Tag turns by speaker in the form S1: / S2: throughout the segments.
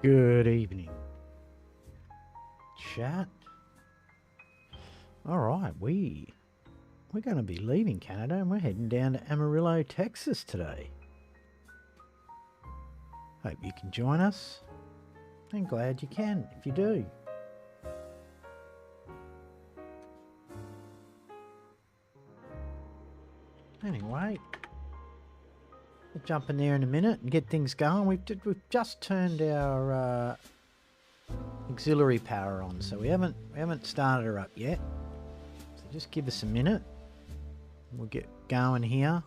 S1: Good evening, chat. All right, we're going to be leaving Canada and we're heading down to Amarillo, Texas today. Hope you can join us. And glad you can if you do. Anyway, we'll jump in there in a minute and get things going. We've just turned our auxiliary power on, so we haven't started her up yet. So just give us a minute. We'll get going here.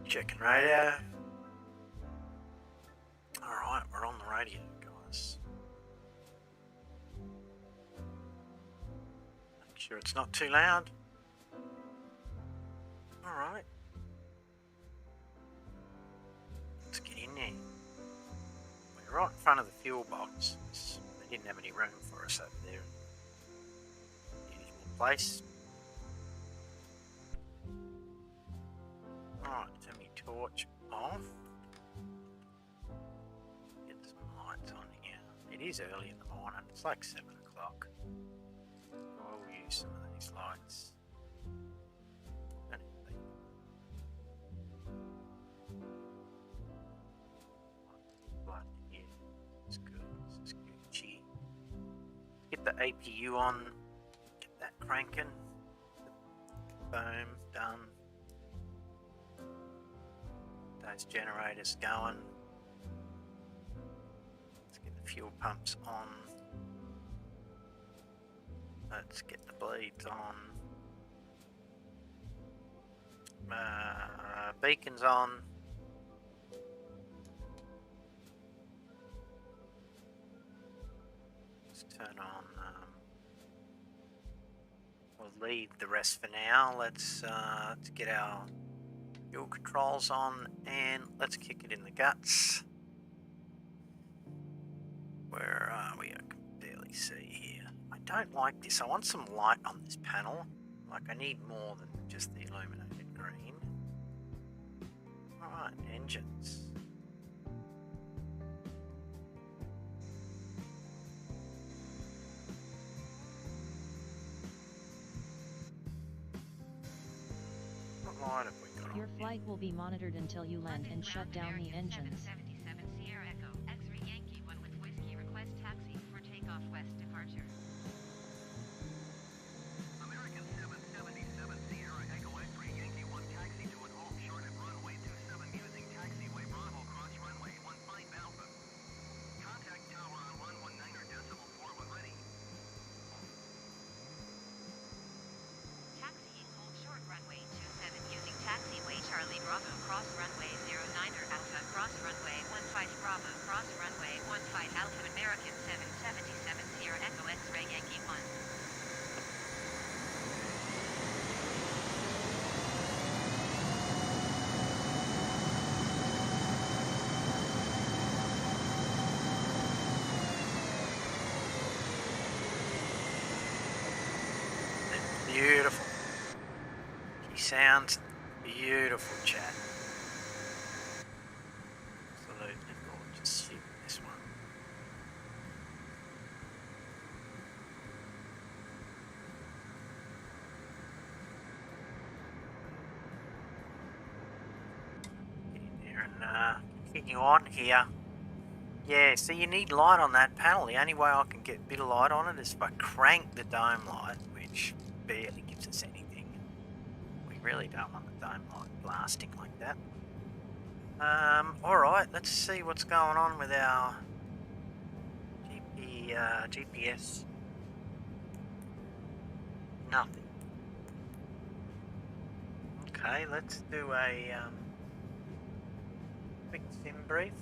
S1: Checking radio. Alright, we're on the radio, guys. Make sure it's not too loud. Alright. Let's get in there. We're right in front of the fuel box. They didn't have any room for us over there in the usual place. Alright, turn my torch off. Get some lights on here. It is early in the morning, it's like 7 o'clock. I'll use some of these lights. Blood here. It's good, this is Gucci. Get the APU on, get that cranking. Boom, done. Those generators going. Let's get the fuel pumps on. Let's get the bleeds on. Beacons on. Let's turn on. We'll leave the rest for now. Let's get our fuel controls on and let's kick it in the guts. Where are we? I can barely see here. I don't like this. I want some light on this panel. Like I need more than just the illuminated green. Alright, engines. What light have we got on?
S2: Your flight will be monitored until you land and shut down the engines.
S3: 777 Sierra Echo, X-ray Yankee 1 with whiskey, request taxi for takeoff west departure.
S4: American 777 Sierra Echo X-ray Yankee 1 taxi to an halt short of runway 27 using taxiway Bravo cross runway 15 Alpha. Contact tower on 119.4 when ready.
S3: Taxiing hold short runway 27 using taxiway Charlie Bravo cross runway 09er Alpha cross runway 15 Bravo cross runway 15 Alpha American 777 Sierra Echo X-ray Yankee 1.
S1: Beautiful. She sounds beautiful, chat. Absolutely gorgeous ship, this one. Get in there and continue on here. Yeah, so you need light on that panel. The only way I can get a bit of light on it is if I crank the dome light, which barely gives us anything. We really don't want the dome light blasting like that. Alright, let's see what's going on with our GPS. Nothing. Okay, let's do a quick sim brief.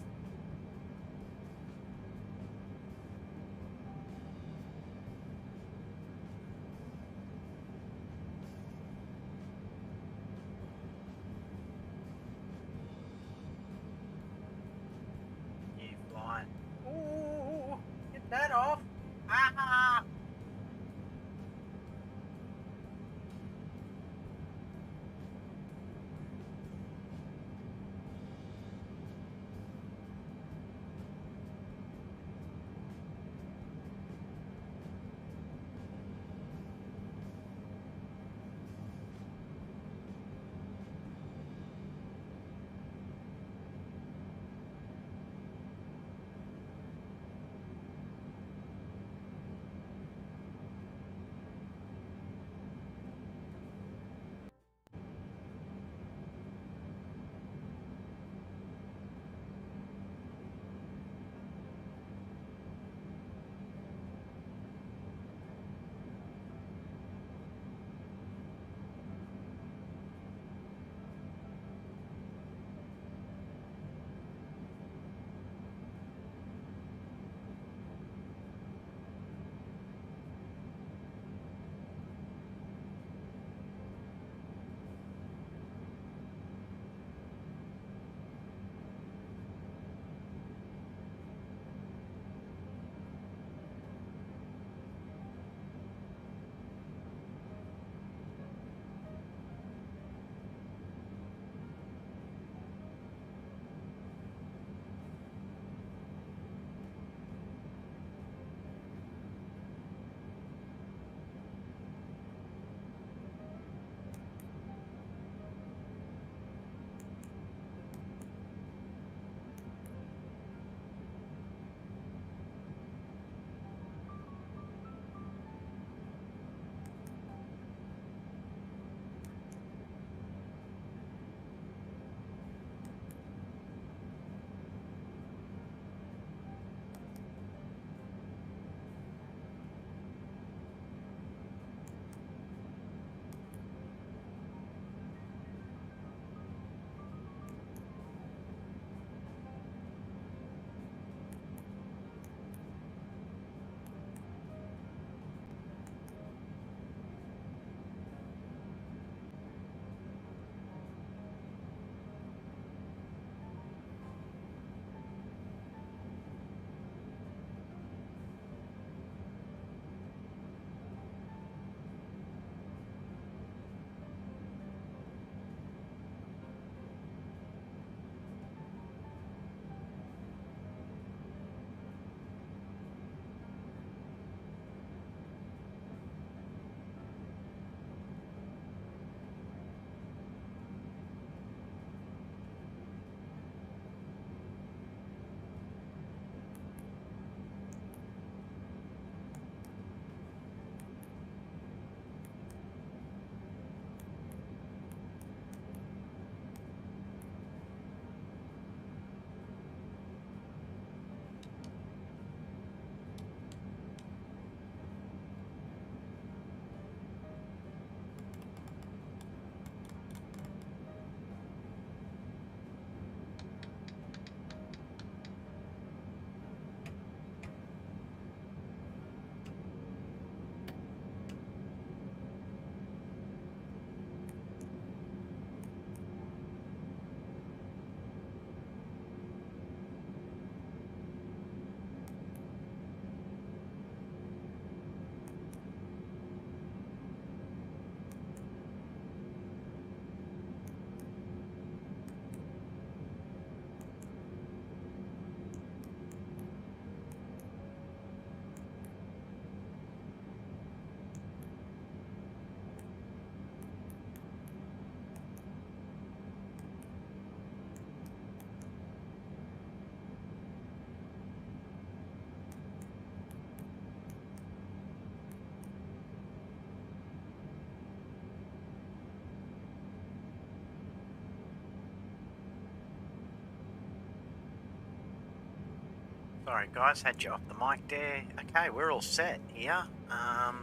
S1: Sorry guys, had you off the mic there. Okay, we're all set here. I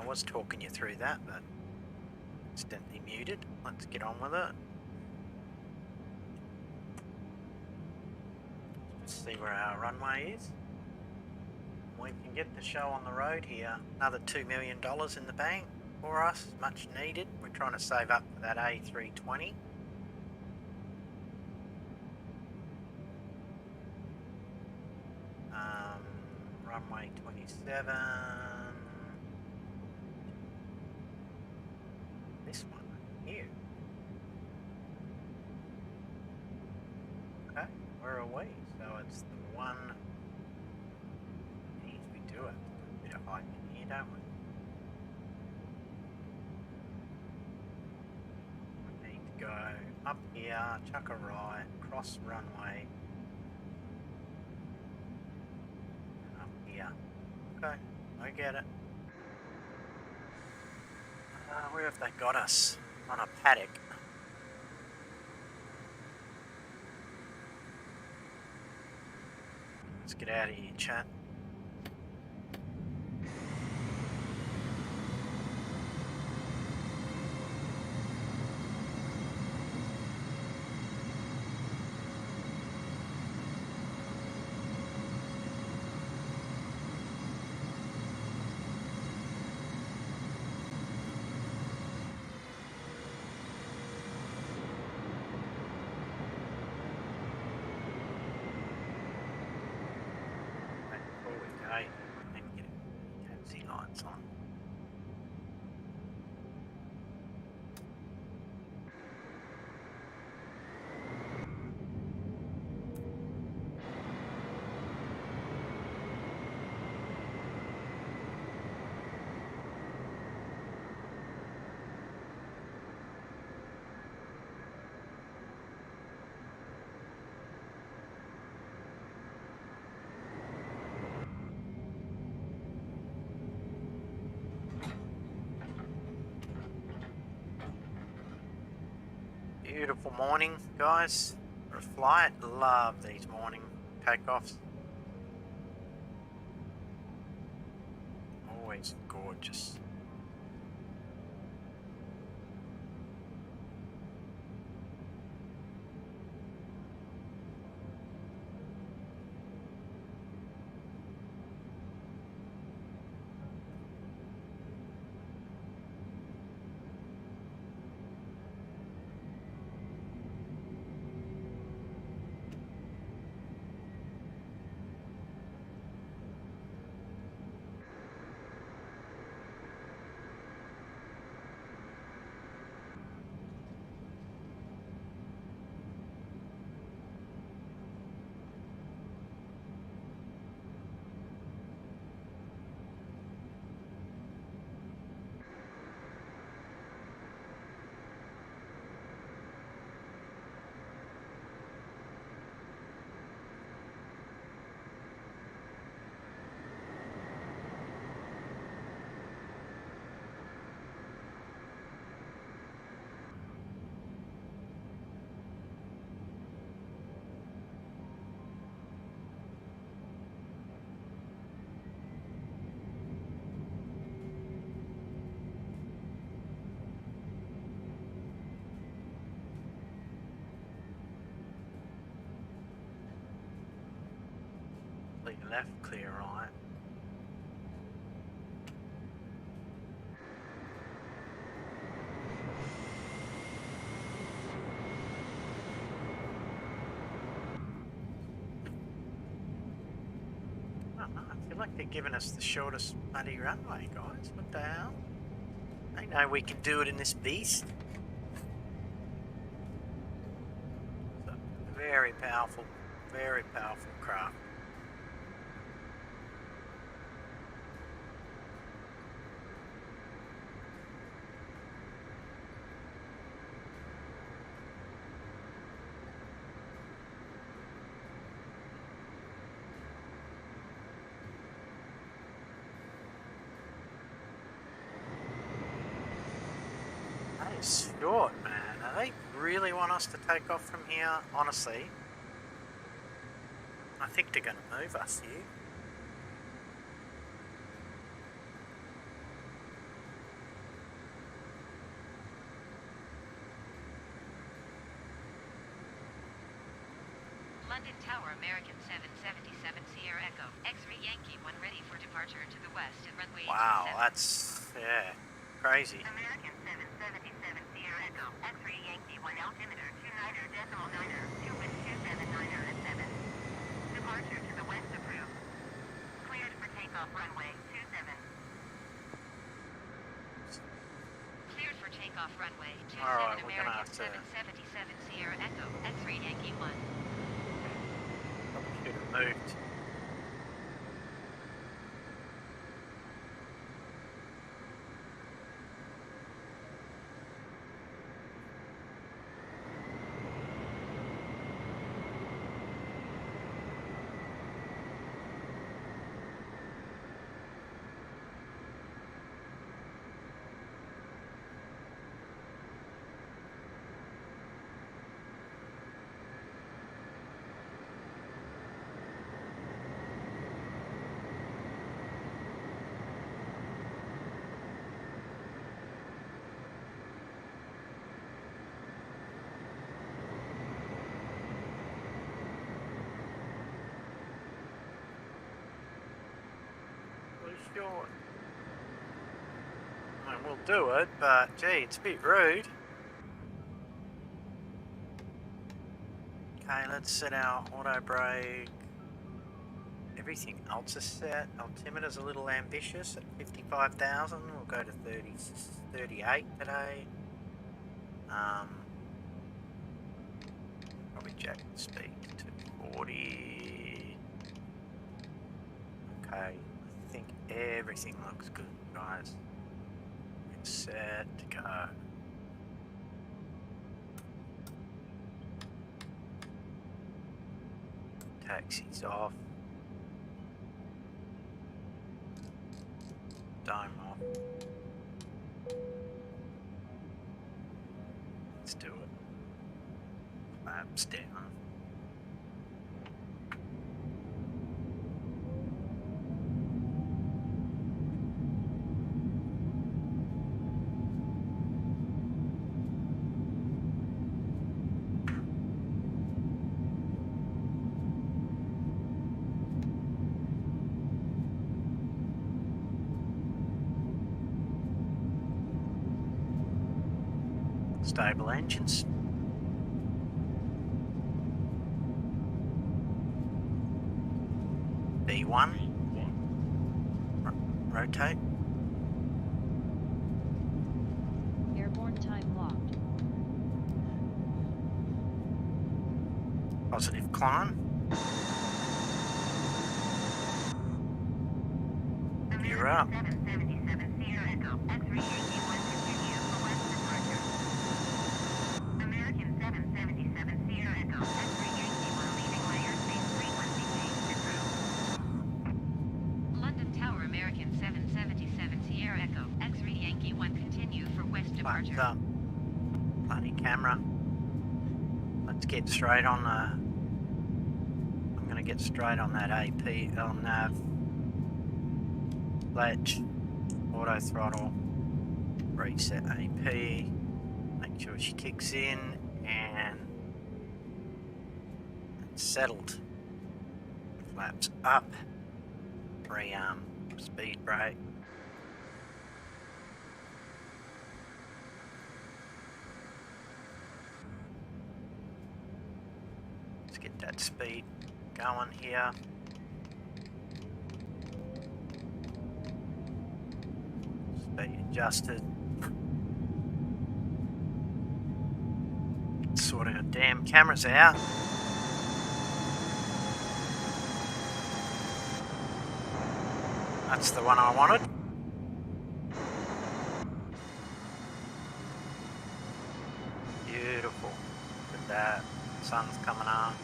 S1: was talking you through that, but accidentally muted. Let's get on with it. Let's see where our runway is. We can get the show on the road here. Another $2 million in the bank for us, much needed. We're trying to save up for that A320. Runway 27. This one here. Okay, where are we? So it's the one. We do it. A bit of height in here, don't we? We need to go up here, chuck a right, cross runway. Okay, I get it. Where have they got us? On a paddock. Let's get out of here, chat. Beautiful morning, guys, for a flight. Love these morning takeoffs. Always gorgeous. Clear left, clear right. I feel like they're giving us the shortest bloody runway, guys. What the hell? They know we can do it in this beast. It's a very powerful craft. That is short, man. They really want us to take off from here, honestly. I think they're going to move us here.
S3: London Tower, American 777 Sierra Echo, X-ray Yankee 1 ready for departure to the west at runway 27.
S1: Wow, that's, yeah, crazy.
S3: American 777 Sierra Echo, X-ray Yankee 1 altimeter 29er decimal 9er 2 wind 279er at 7. Departure to the west approved. Cleared for takeoff runway 27. Cleared for takeoff runway 27.
S1: All right, we're gonna
S3: American
S1: have to
S3: 777 Sierra Echo, X-ray Yankee 1.
S1: probably should have moved. Sure. I mean, we'll do it, but gee, it's a bit rude. Okay, let's set our auto brake. Everything else is set. Altimeter's a little ambitious at 55,000. We'll go to 38 today. Probably jack the speed to 40. Okay. I think everything looks good, guys. It's set to go. Taxi's off. Dome off. Let's do it. Flaps down. Stable engines. B1. Rotate.
S2: Airborne time locked.
S1: Positive climb. You're up.
S3: 777 Sierra Echo, X-ray Yankee 1 continue for west departure. American 777 Sierra Echo, X-ray Yankee 1 leaving my airspace frequency change approved. London Tower, American 777 Sierra Echo, X-ray Yankee 1 continue for west departure.
S1: Bumped up. Bloody camera. Let's get straight on the... I'm going to get straight on that AP, on nav. Latch. Auto throttle. Reset AP. Make sure she kicks in and it's settled. Flaps up. Pre-arm speed brake. Let's get that speed going here. Speed adjusted. Sorting our damn cameras out. That's the one I wanted. Beautiful. Look at that. Sun's coming on.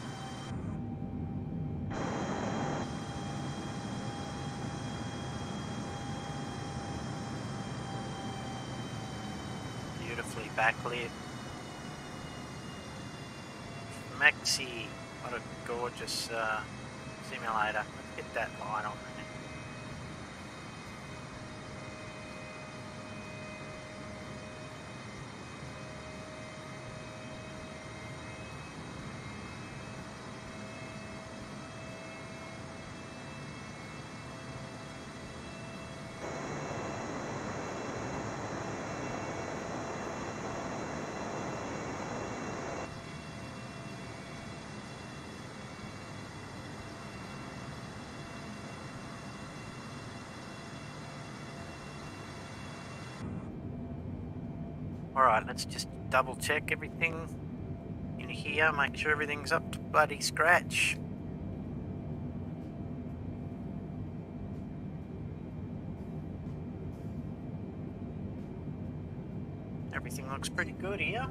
S1: Beautifully backlit. Maxi, what a gorgeous simulator. Let's get that light on there. Alright, let's just double check everything in here, make sure everything's up to bloody scratch. Everything looks pretty good here.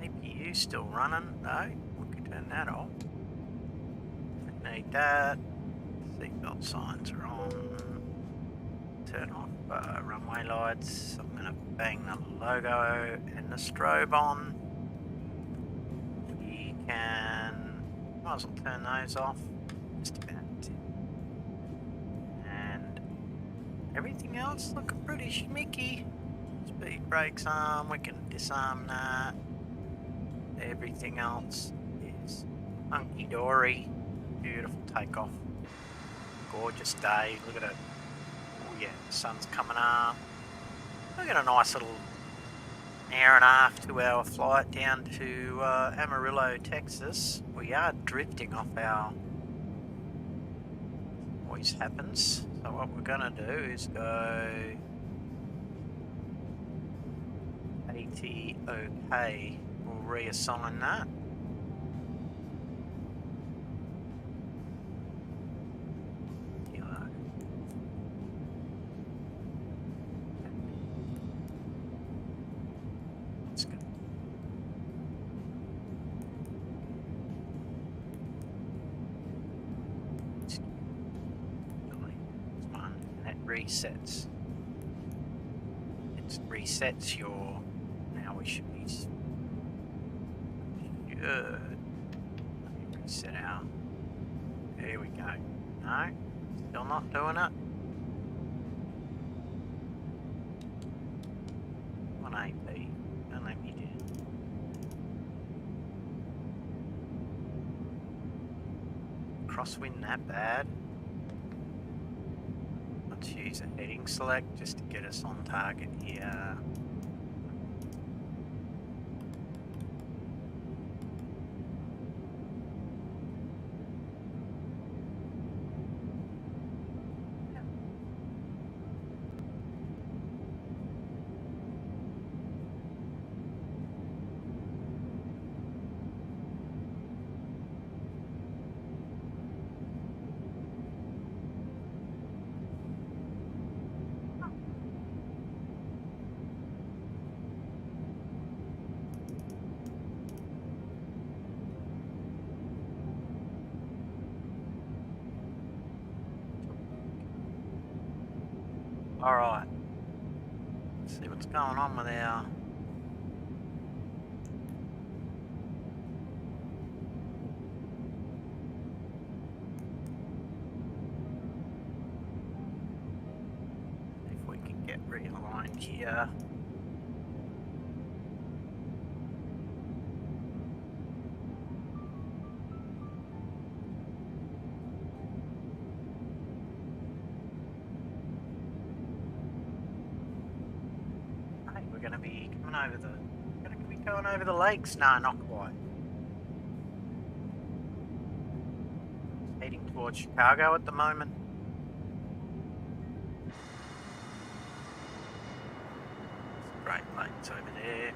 S1: APU still running, no, we can turn that off. Don't need that. Seatbelt signs are on. Turn off runway lights. I'm going to bang the logo and the strobe on. We can, might as well turn those off. Just about. And everything else looking pretty schmicky. Speed brakes arm, we can disarm that. Everything else is hunky-dory. Beautiful takeoff. Gorgeous day, look at it. Oh yeah, the sun's coming up. We got a nice little hour and a half, 2 hour flight down to Amarillo, Texas. We are drifting off our, always happens. So what we're gonna do is go AT-OK. We'll reassign that. Resets. It resets your. Now we should be good. Let me reset our. There we go. No, still not doing it. 1AP. Don't let me do. Crosswind that bad. Let's use a heading select just to get us on target here. Alright, let's see what's going on with our if we can get realigned here. Going over the lakes? No, not quite. Heading towards Chicago at the moment. Great Lakes over there.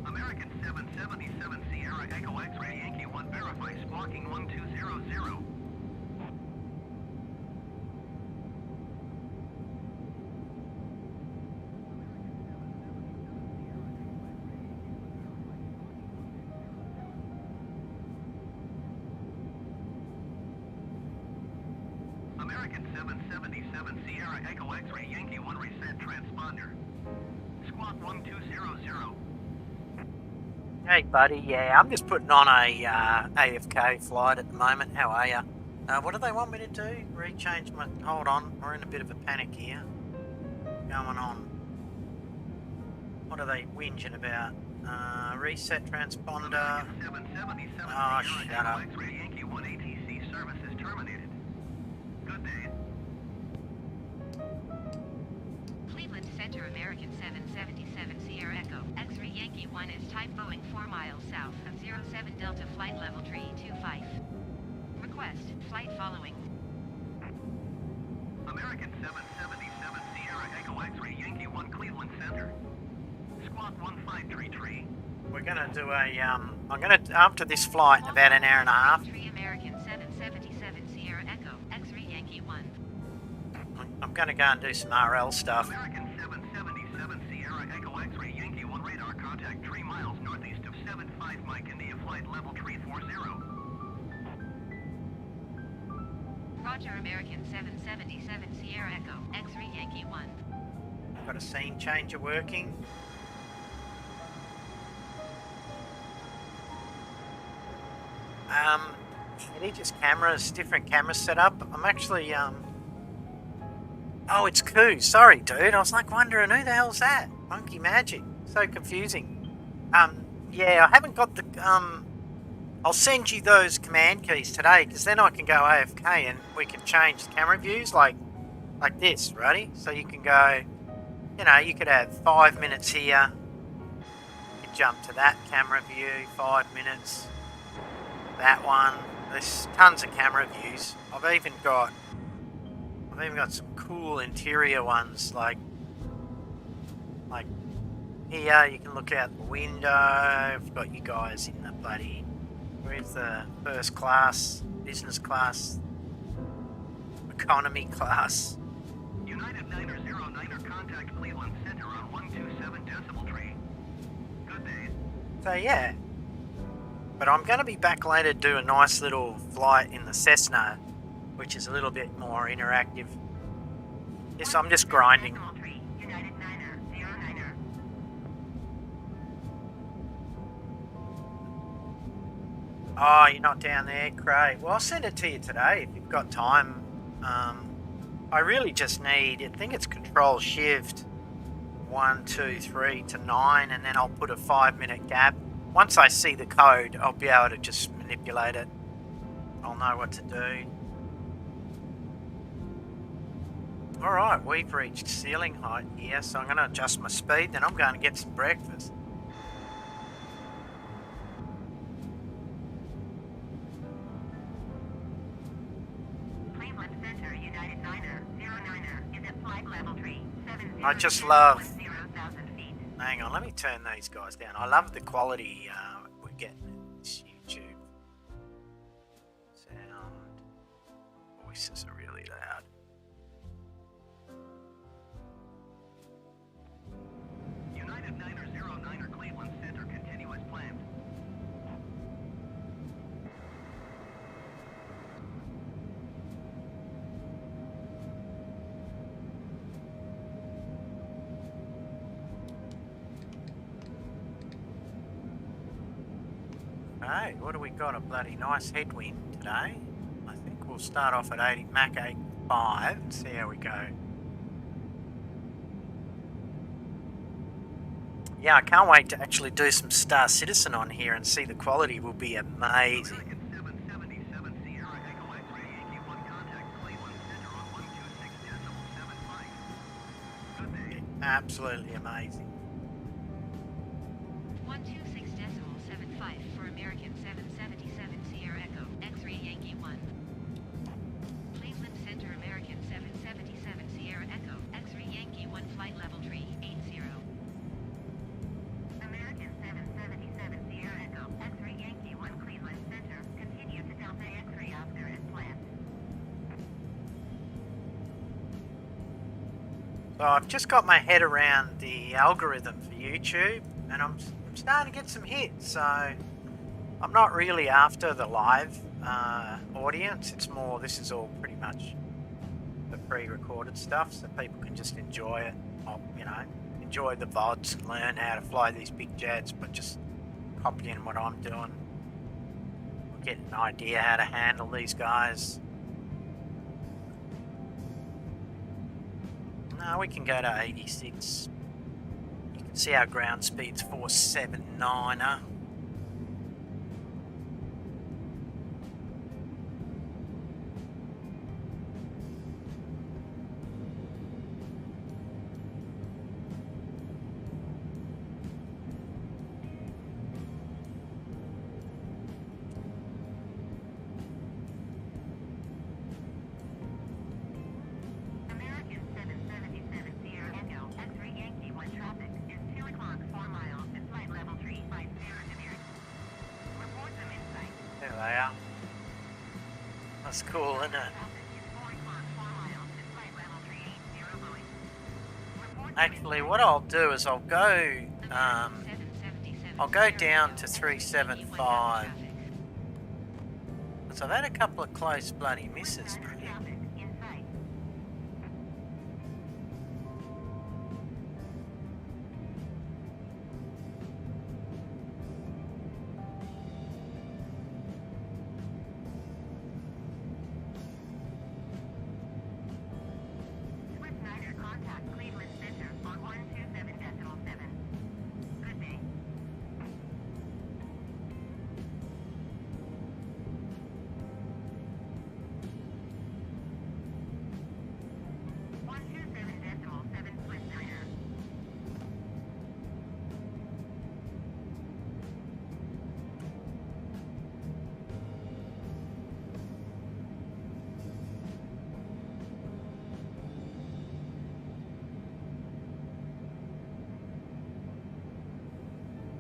S4: American 777 Sierra Echo X-Ray Yankee 1 verify squawking 1200. American 777 Sierra Echo X-Ray Yankee 1 reset transponder. Squawk 1200.
S1: Hey, buddy. Yeah, I'm just putting on a AFK flight at the moment. How are you? What do they want me to do? Rechange my... Hold on. We're in a bit of a panic here. Going on. What are they whinging about? Reset transponder. Oh, shut up.
S4: X-Ray Yankee 1 ATC service is terminated. Good day.
S3: Cleveland Center American 777 Sierra Echo X-Ray Yankee 1 is type Boeing 4 miles south of 07 Delta flight level 325. Request flight following.
S4: American 777 Sierra Echo X-Ray Yankee 1 Cleveland Center. Squawk 1533.
S1: We're going to do a... I'm going to... After this flight, in about an hour and a half,
S3: 3 American 777 Sierra Echo X-Ray Yankee 1.
S1: I'm going to go and do some RL stuff.
S4: American 777 Sierra Echo X-Ray Yankee 1 radar contact 3 miles northeast of 75 Mike India flight level 340.
S3: Roger American 777 Sierra Echo X-Ray Yankee 1.
S1: Got a scene changer working. It is just cameras, different cameras set up. I'm actually, oh, it's Koo. Sorry, dude. I was like wondering who the hell's that? Monkey Magic. So confusing. Yeah, I haven't got the, I'll send you those command keys today because then I can go AFK and we can change the camera views like this, ready? So you can go, you know, you could have 5 minutes here. You could jump to that camera view, 5 minutes. That one. There's tons of camera views. I've even got some cool interior ones like here you can look out the window. I've got you guys in the bloody, where's the first class, business class, economy class.
S4: United 909er contact Cleveland Center on 127 decimal tree. Good day.
S1: So yeah. But I'm going to be back later to do a nice little flight in the Cessna, which is a little bit more interactive. Yes, I'm just grinding.
S3: United 9er 09er.
S1: Oh, you're not down there? Great. Well, I'll send it to you today if you've got time. I really just need, I think it's Control Shift 1, 2, 3 to 9, and then I'll put a 5-minute gap. Once I see the code, I'll be able to just manipulate it. I'll know what to do. Alright, we've reached ceiling height here, so I'm going to adjust my speed, then I'm going to get some breakfast.
S3: Cleveland Center United 9er 09er is at flight level 370.
S1: I just love...
S3: 10,000 feet.
S1: Hang on, let me turn these guys down. I love the quality we're getting in this YouTube. Sound. Voices are really loud.
S4: United 909er Cleveland Center continuous planned.
S1: Hey, what do we got? A bloody nice headwind today. I think we'll start off at 80 Mach 85 and see how we go. Yeah, I can't wait to actually do some Star Citizen on here and see the quality will be amazing.
S4: American 777 Sierra Echo X-Ray Yankee 1 contact Cleveland Center on 126 decimal 75. Good day.
S1: Absolutely amazing.
S3: 126.75 for American 777 Sierra Echo, X-ray Yankee 1. Cleveland Center American 777 Sierra Echo, X-ray Yankee 1 flight level 380. American 777 Sierra Echo, X-ray Yankee 1 Cleveland Center, continue to Delta X-ray Oscar as planned.
S1: So I've just got my head around the algorithm for YouTube, and I'm starting to get some hits. So I'm not really after the live audience. It's more, this is all pretty much the pre-recorded stuff, so people can just enjoy it, you know, enjoy the VODs and learn how to fly these big jets, but just copying what I'm doing. Get an idea how to handle these guys. No, we can go to 86. You can see our ground speed's 479er.
S3: American 777 Sierra Echo, X-ray Yankee 1 traffic is 2 o'clock 4 miles at flight level 350 American. Report them in sight.
S1: There they are. That's cool, isn't it?
S3: Traffic is 4 o'clock 4 miles at flight level 380 Boeing. Report them in
S1: Actually,
S3: sight.
S1: what I'll do is I'll go
S3: American 777
S1: I'll go
S3: Sierra
S1: down
S3: Echo,
S1: to
S3: X-ray Yankee 1
S1: 375.
S3: traffic.
S1: So I've had a couple of close bloody misses,
S3: Center
S1: mate.
S3: traffic in sight. Swift Snyder contact Cleveland Center on 127.7. Good day.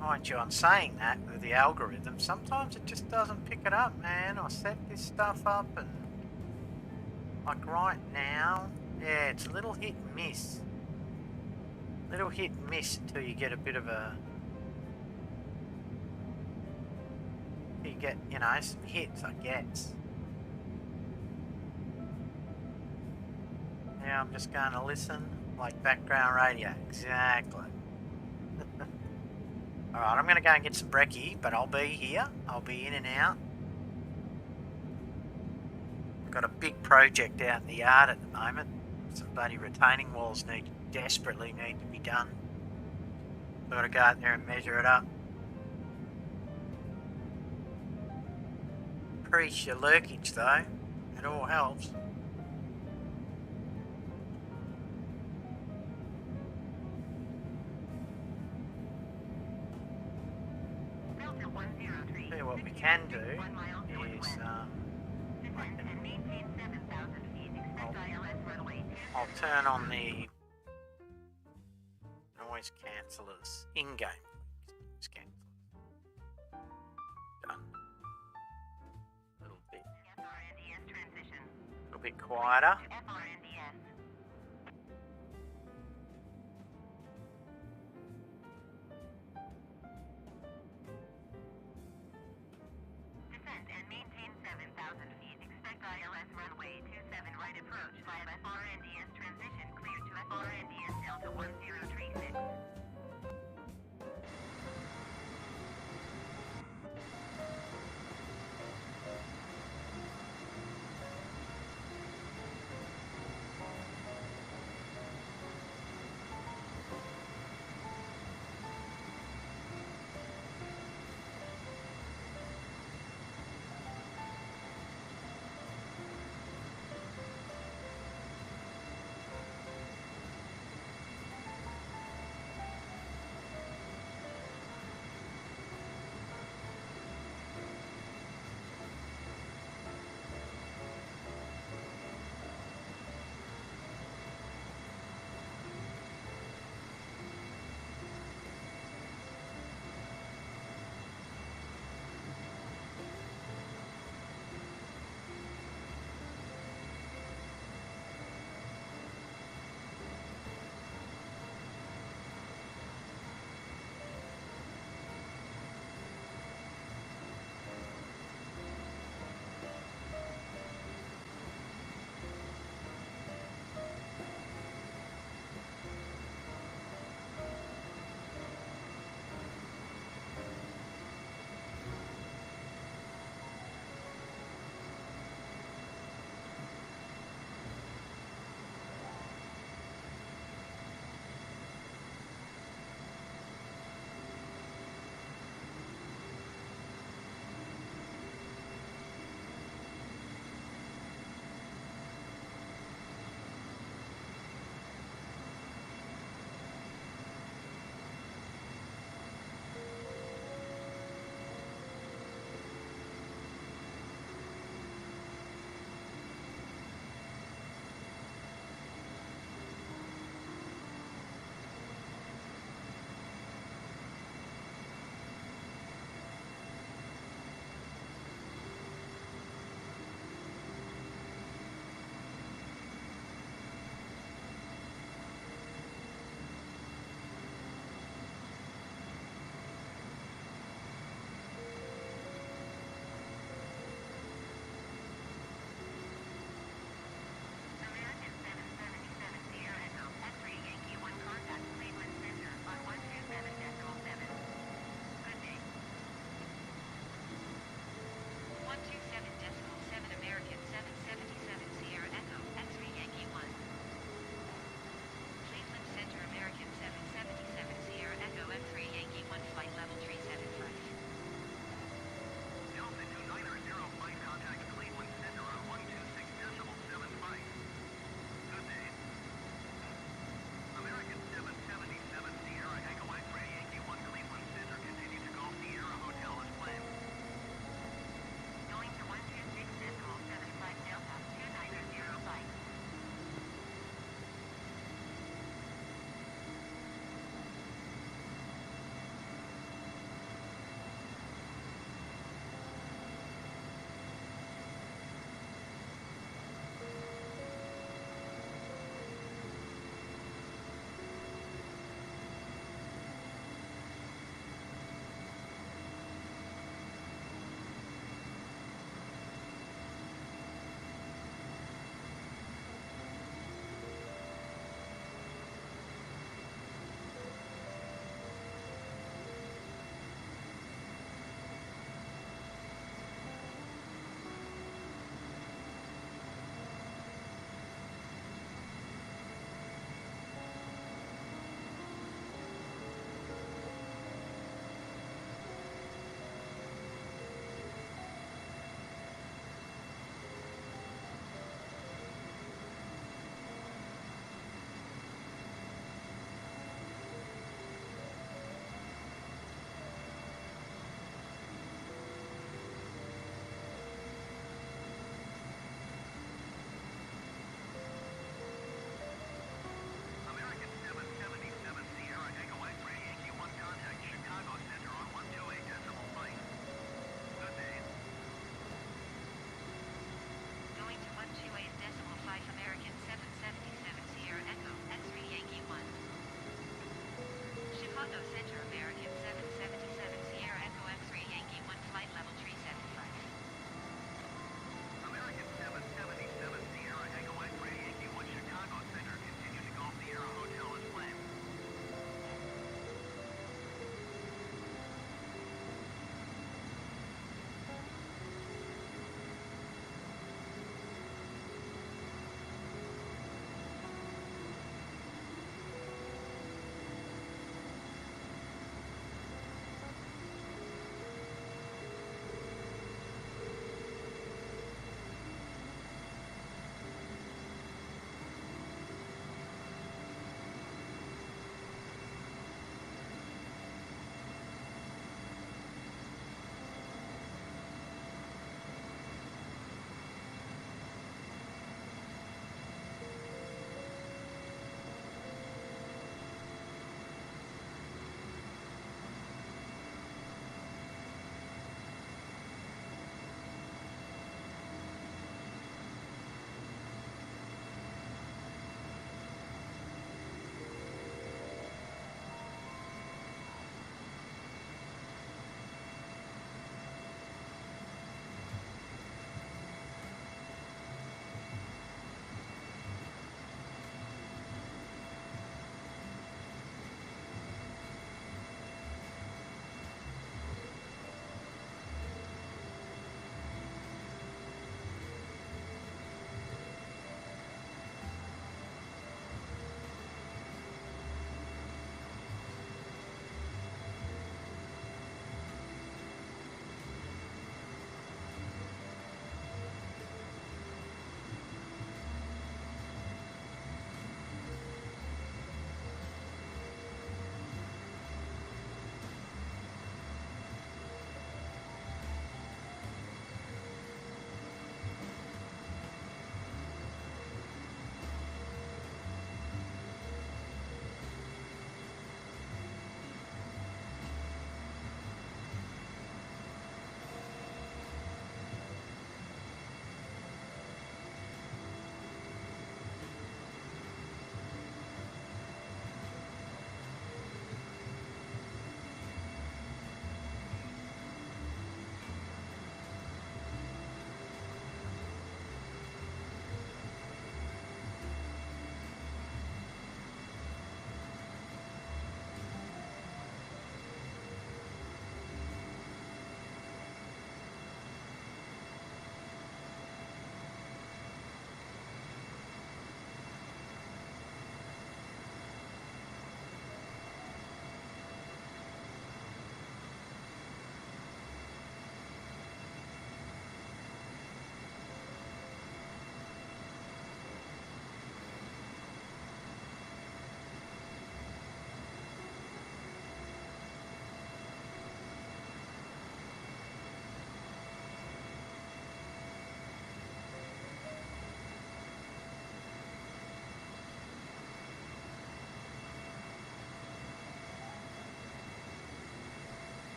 S1: Mind you, I'm saying that with the algorithm, sometimes it just doesn't pick it up, man. I set this stuff up and like right now, yeah, it's a little hit and miss. Little hit and miss until you get a bit of a, you get, you know, some hits, I guess. Now I'm just going to listen like background radio, exactly. Alright, I'm going to go and get some brekkie, but I'll be here. I'll be in and out. I've got a big project out in the yard at the moment. Some bloody retaining walls desperately need to be done. I've got to go out there and measure it up. Increase your lurkage though. It all helps.
S3: Delta 103.
S1: See what we can do
S3: 1 mile
S1: is
S3: northwest. Descend and maintain 7,000 feet. Expect ILS runway 27.
S1: I'll turn on the noise cancellers in-game. Noise cancellers. Done. A little
S3: FRNDS transition.
S1: bit quieter.
S3: To FRNDS. Descend and maintain 7,000 feet. Expect ILS runway 27 right approach via FRNDS transition. Clear to FRNDS Delta 1036.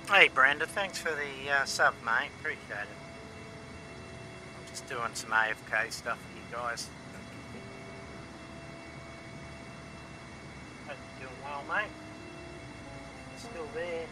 S1: Hey Brenda, thanks for the sub, mate. Appreciate it. I'm just doing some AFK stuff for you guys. Hope you're doing well, mate. Still there.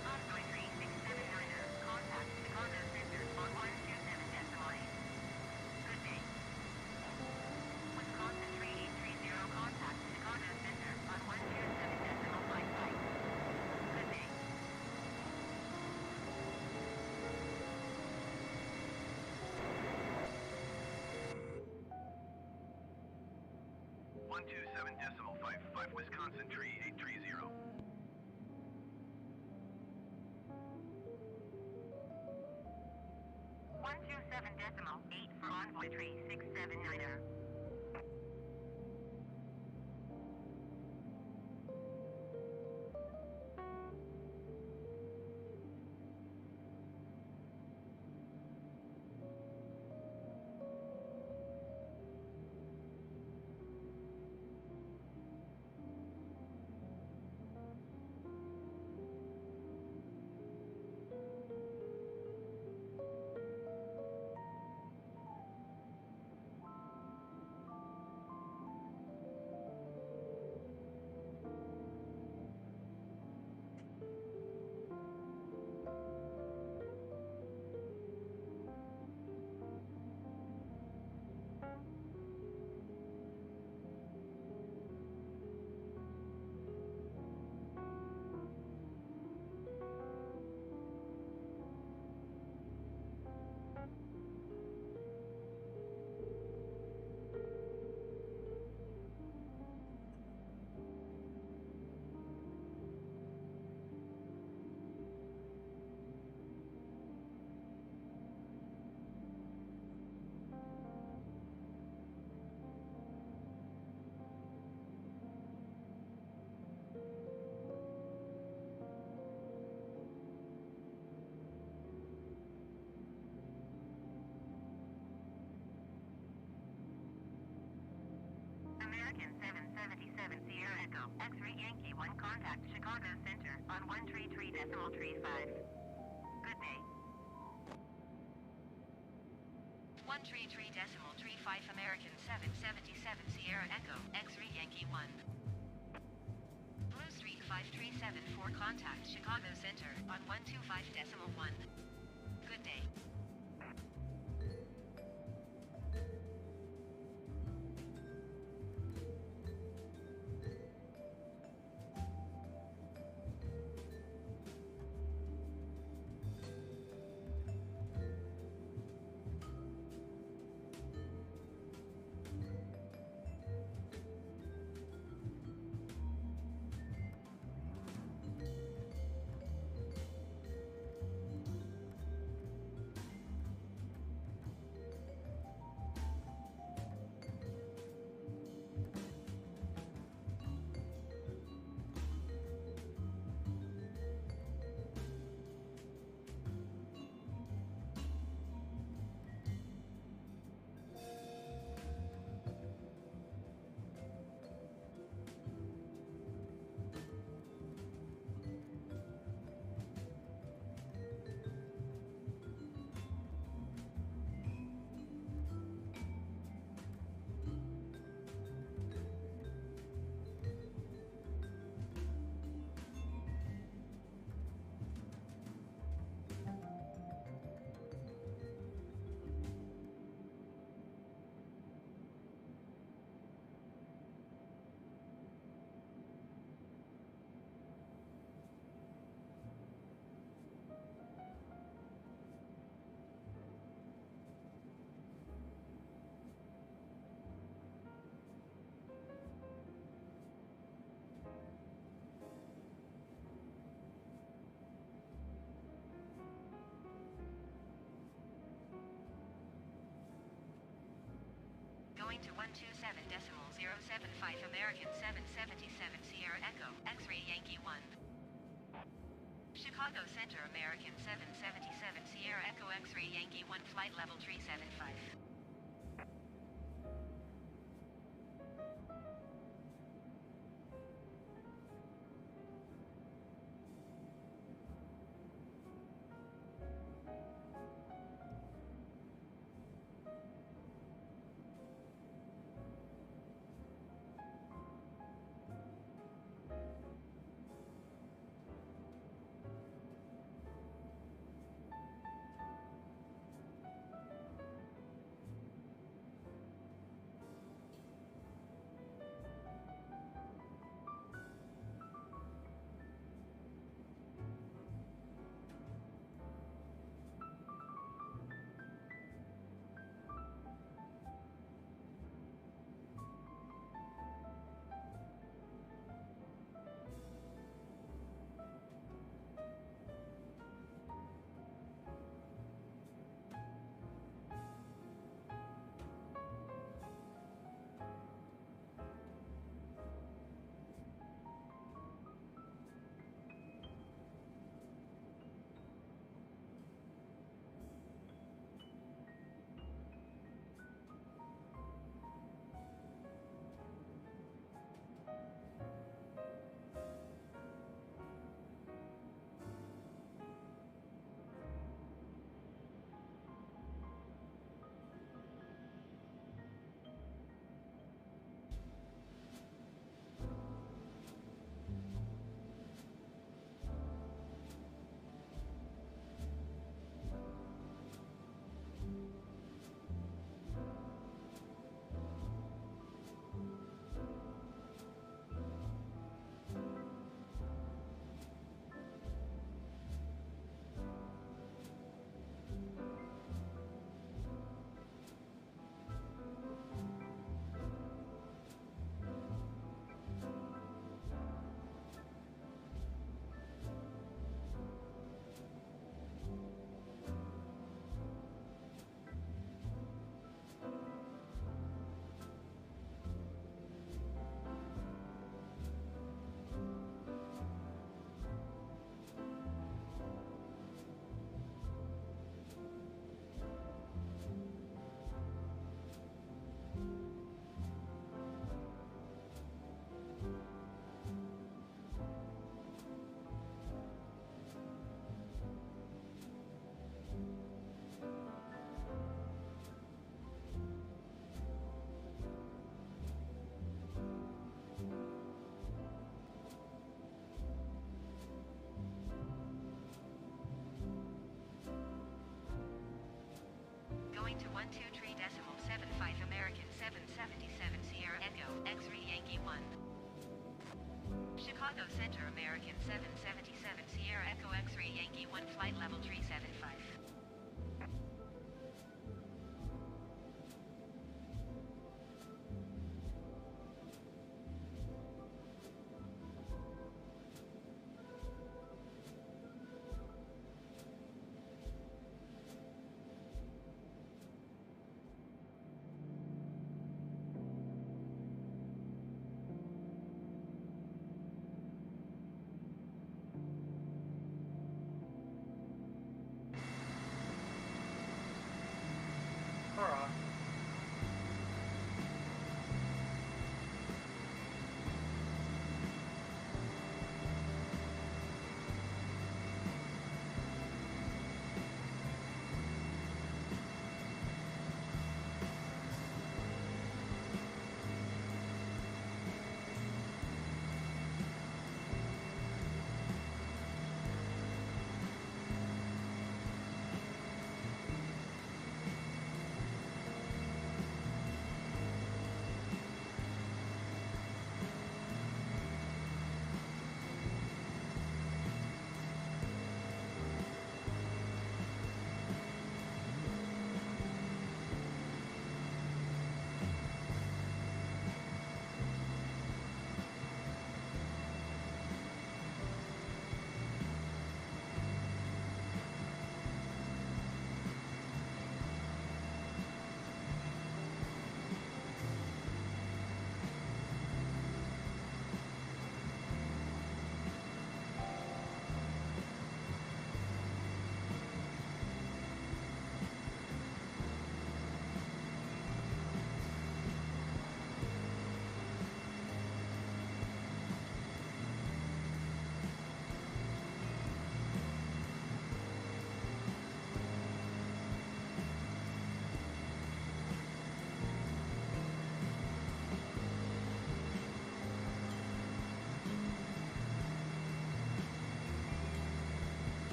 S3: Envoy 3679er, contact Chicago Center on 127.8. Good day. Wisconsin 3830, contact Chicago Center on 127.55. Good day.
S4: 127.55 Wisconsin 3830.
S3: 127.8 for Envoy 3679er. American 777 Sierra Echo, X-Ray Yankee 1, contact Chicago Center on 133.35. Good day. 133.35 American 777 Sierra Echo, X-Ray Yankee 1. Blue Street 5374, contact Chicago Center on 125.1. Good day. 075 American 777 Sierra Echo, X-ray Yankee 1. Chicago Center American 777 Sierra Echo X-ray Yankee 1 flight level 375. Going to 123.75 American 777 Sierra Echo, X-ray Yankee 1. Chicago Center American 777 Sierra Echo X-ray Yankee 1 flight level 375.
S1: Alright.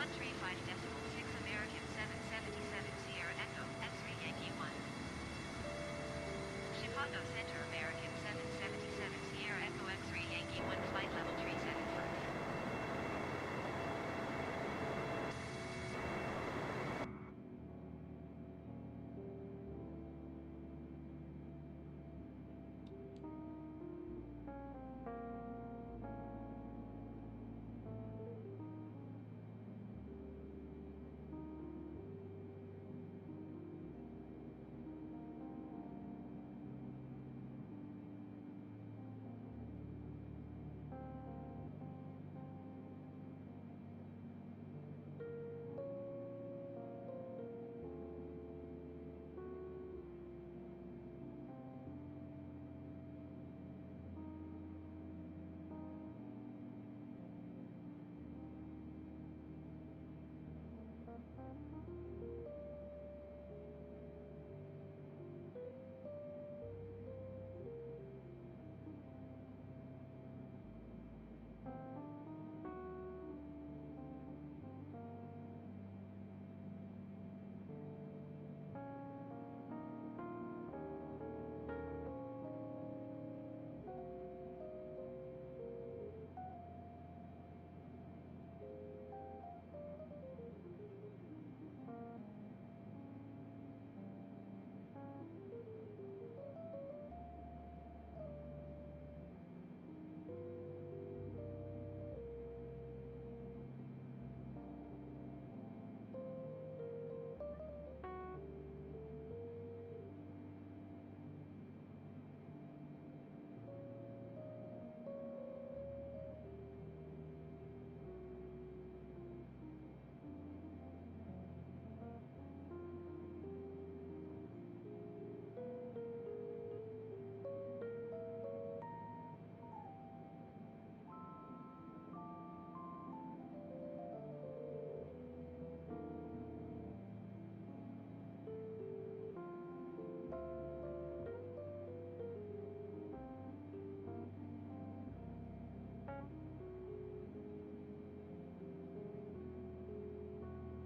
S3: 135.6 American 777 Sierra Echo X-ray Yankee 1. Chicago Center American 777 Sierra Echo X-ray Yankee 1 flight level 375.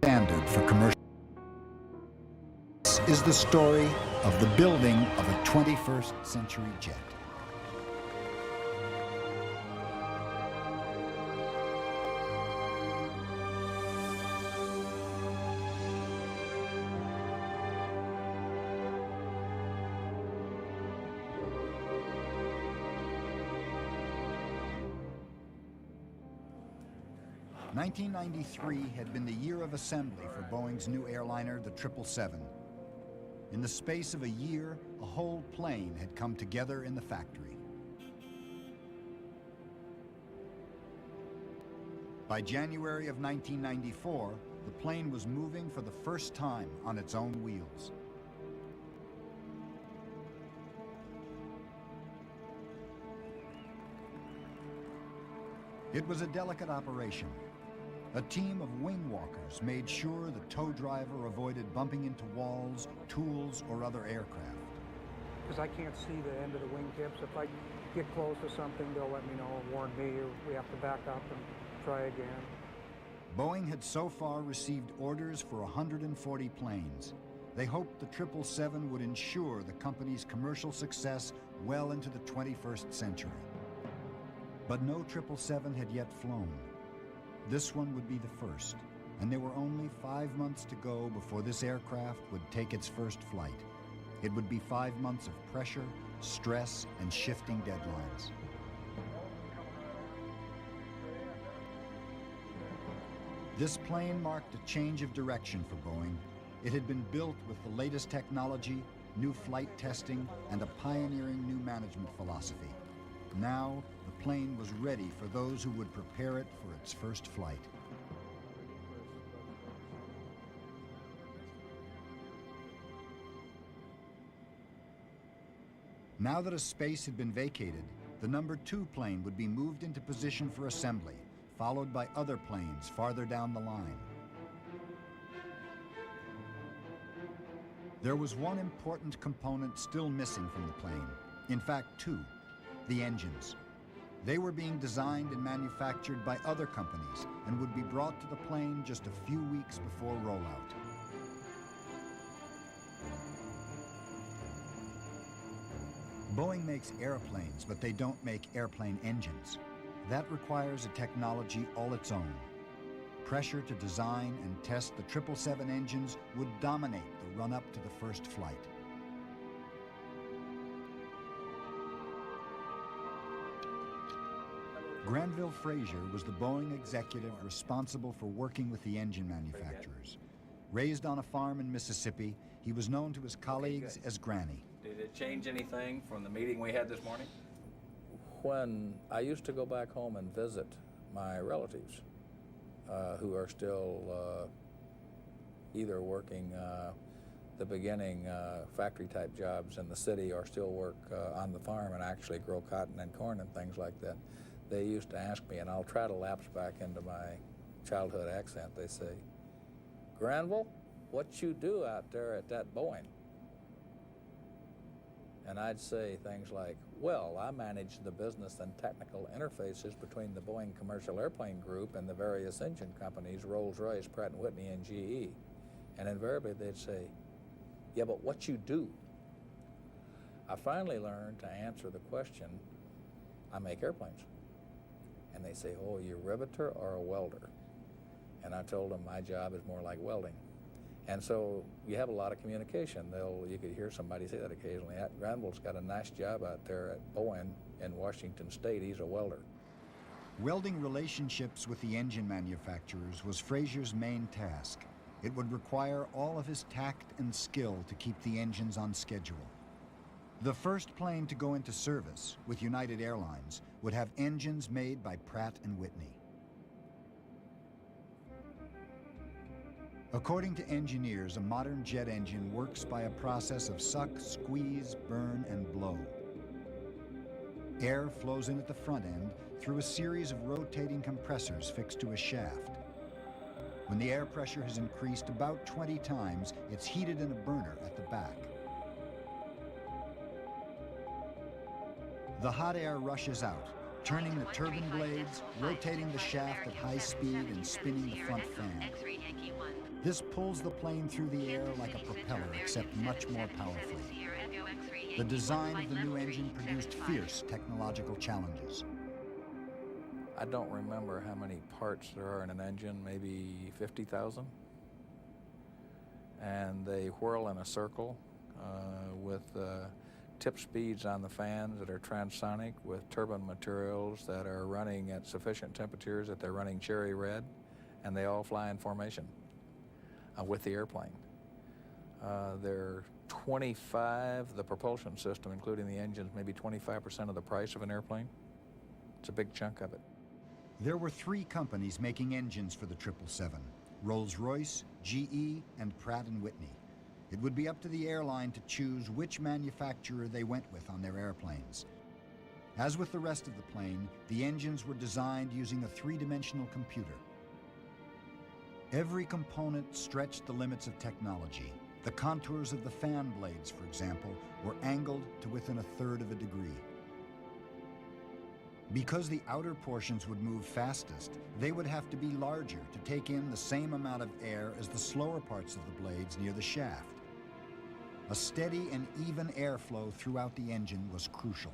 S5: Standard for commercial. This is the story of the building of a 21st century jet. (1993) had been the year of assembly for Boeing's new airliner, the 777. In the space of a year, a whole plane had come together in the factory. By January of 1994, the plane was moving for the first time on its own wheels. It was a delicate operation. A team of wing walkers made sure the tow driver avoided bumping into walls, tools, or other aircraft.
S6: Because I can't see the end of the wingtips. If I get close to something, they'll let me know and warn me, or we have to back up and try again.
S5: Boeing had so far received orders for 140 planes. They hoped the 777 would ensure the company's commercial success well into the 21st century. But no 777 had yet flown. This one would be the first, and there were only 5 months to go before this aircraft would take its first flight. It would be 5 months of pressure, stress, and shifting deadlines. This plane marked a change of direction for Boeing. It had been built with the latest technology, new flight testing, and a pioneering new management philosophy. Now, the plane was ready for those who would prepare it for its first flight. Now that a space had been vacated, the number 2 plane would be moved into position for assembly, followed by other planes farther down the line. There was one important component still missing from the plane. In fact, 2. The engines. They were being designed and manufactured by other companies and would be brought to the plane just a few weeks before rollout. Boeing makes airplanes, but they don't make airplane engines. That requires a technology all its own. Pressure to design and test the 777 engines would dominate the run-up to the first flight. Granville Frazier was the Boeing executive responsible for working with the engine manufacturers. Raised on a farm in Mississippi, he was known to his colleagues as Granny.
S7: Did it change anything from the meeting we had this morning?
S8: When I used to go back home and visit my relatives who are still either working the beginning factory-type jobs in the city or still work on the farm and actually grow cotton and corn and things like that, they used to ask me, and I'll try to lapse back into my childhood accent, they say, "Granville, what you do out there at that Boeing?" And I'd say things like, "Well, I manage the business and technical interfaces between the Boeing Commercial Airplane Group and the various engine companies, Rolls-Royce, Pratt & Whitney, and GE." And invariably they'd say, "Yeah, but what you do?" I finally learned to answer the question, "I make airplanes." And they say, "Oh, you a riveter or a welder?" And I told them my job is more like welding. And so you have a lot of communication. You could hear somebody say that occasionally. Granville's got a nice job out there at Boeing in Washington State. He's a welder.
S5: Welding relationships with the engine manufacturers was Frazier's main task. It would require all of his tact and skill to keep the engines on schedule. The first plane to go into service with United Airlines would have engines made by Pratt & Whitney. According to engineers, a modern jet engine works by a process of suck, squeeze, burn, and blow. Air flows in at the front end through a series of rotating compressors fixed to a shaft. When the air pressure has increased about 20 times, it's heated in a burner at the back. The hot air rushes out, turning the turbine blades, rotating the shaft at high speed, and spinning the front fan. This pulls the plane through the air like a propeller, except much more powerfully. The design of the new engine produced fierce technological challenges.
S8: I don't remember how many parts there are in an engine, maybe 50,000. And they whirl in a circle with tip speeds on the fans that are transonic, with turbine materials that are running at sufficient temperatures that they're running cherry red, and they all fly in formation with the airplane. They're 25, the propulsion system, including the engines, maybe 25% of the price of an airplane. It's a big chunk of it.
S5: There were 3 companies making engines for the 777, Rolls-Royce, GE, and Pratt & Whitney. It would be up to the airline to choose which manufacturer they went with on their airplanes. As with the rest of the plane, the engines were designed using a 3-dimensional computer. Every component stretched the limits of technology. The contours of the fan blades, for example, were angled to within 1/3 of a degree. Because the outer portions would move fastest, they would have to be larger to take in the same amount of air as the slower parts of the blades near the shaft. A steady and even airflow throughout the engine was crucial.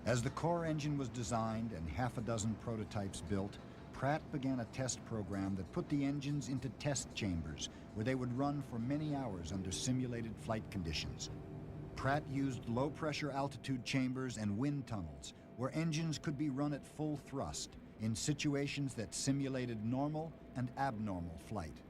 S5: As the core engine was designed and half a dozen prototypes built, Pratt began a test program that put the engines into test chambers where they would run for many hours under simulated flight conditions. Pratt used low-pressure altitude chambers and wind tunnels where engines could be run at full thrust in situations that simulated normal and abnormal flight.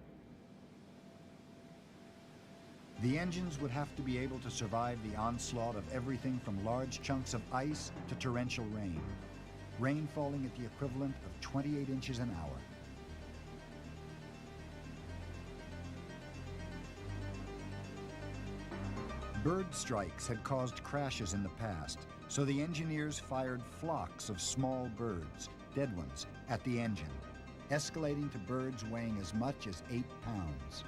S5: The engines would have to be able to survive the onslaught of everything from large chunks of ice to torrential rain falling at the equivalent of 28 inches an hour. Bird strikes had caused crashes in the past, so the engineers fired flocks of small birds, dead ones, at the engine. escalating to birds weighing as much as 8 pounds.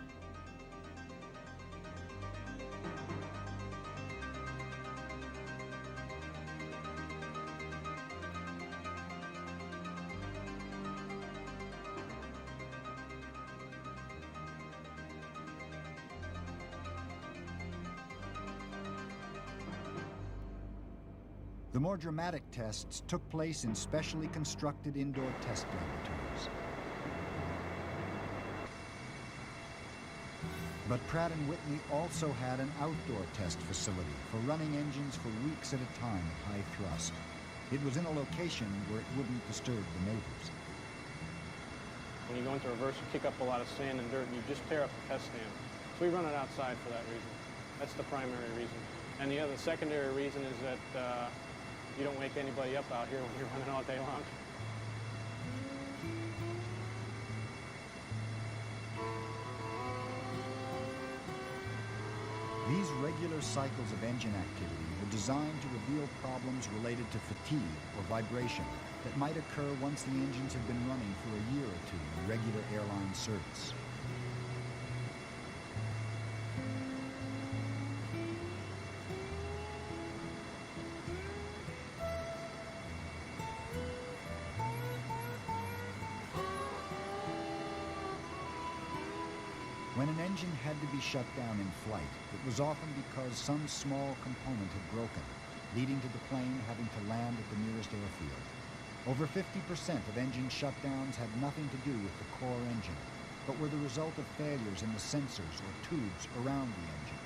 S5: The more dramatic tests took place in specially constructed indoor test laboratories. But Pratt & Whitney also had an outdoor test facility for running engines for weeks at a time at high thrust. It was in a location where it wouldn't disturb the neighbors.
S9: When you go into reverse, you kick up a lot of sand and dirt, and you just tear up the test stand. So we run it outside for that reason. That's the primary reason. And the other secondary reason is that you don't wake anybody up out here when you're running all day long.
S5: These regular cycles of engine activity were designed to reveal problems related to fatigue or vibration that might occur once the engines have been running for a year or two in regular airline service. When an engine had to be shut down in flight, it was often because some small component had broken, leading to the plane having to land at the nearest airfield. Over 50% of engine shutdowns had nothing to do with the core engine, but were the result of failures in the sensors or tubes around the engine.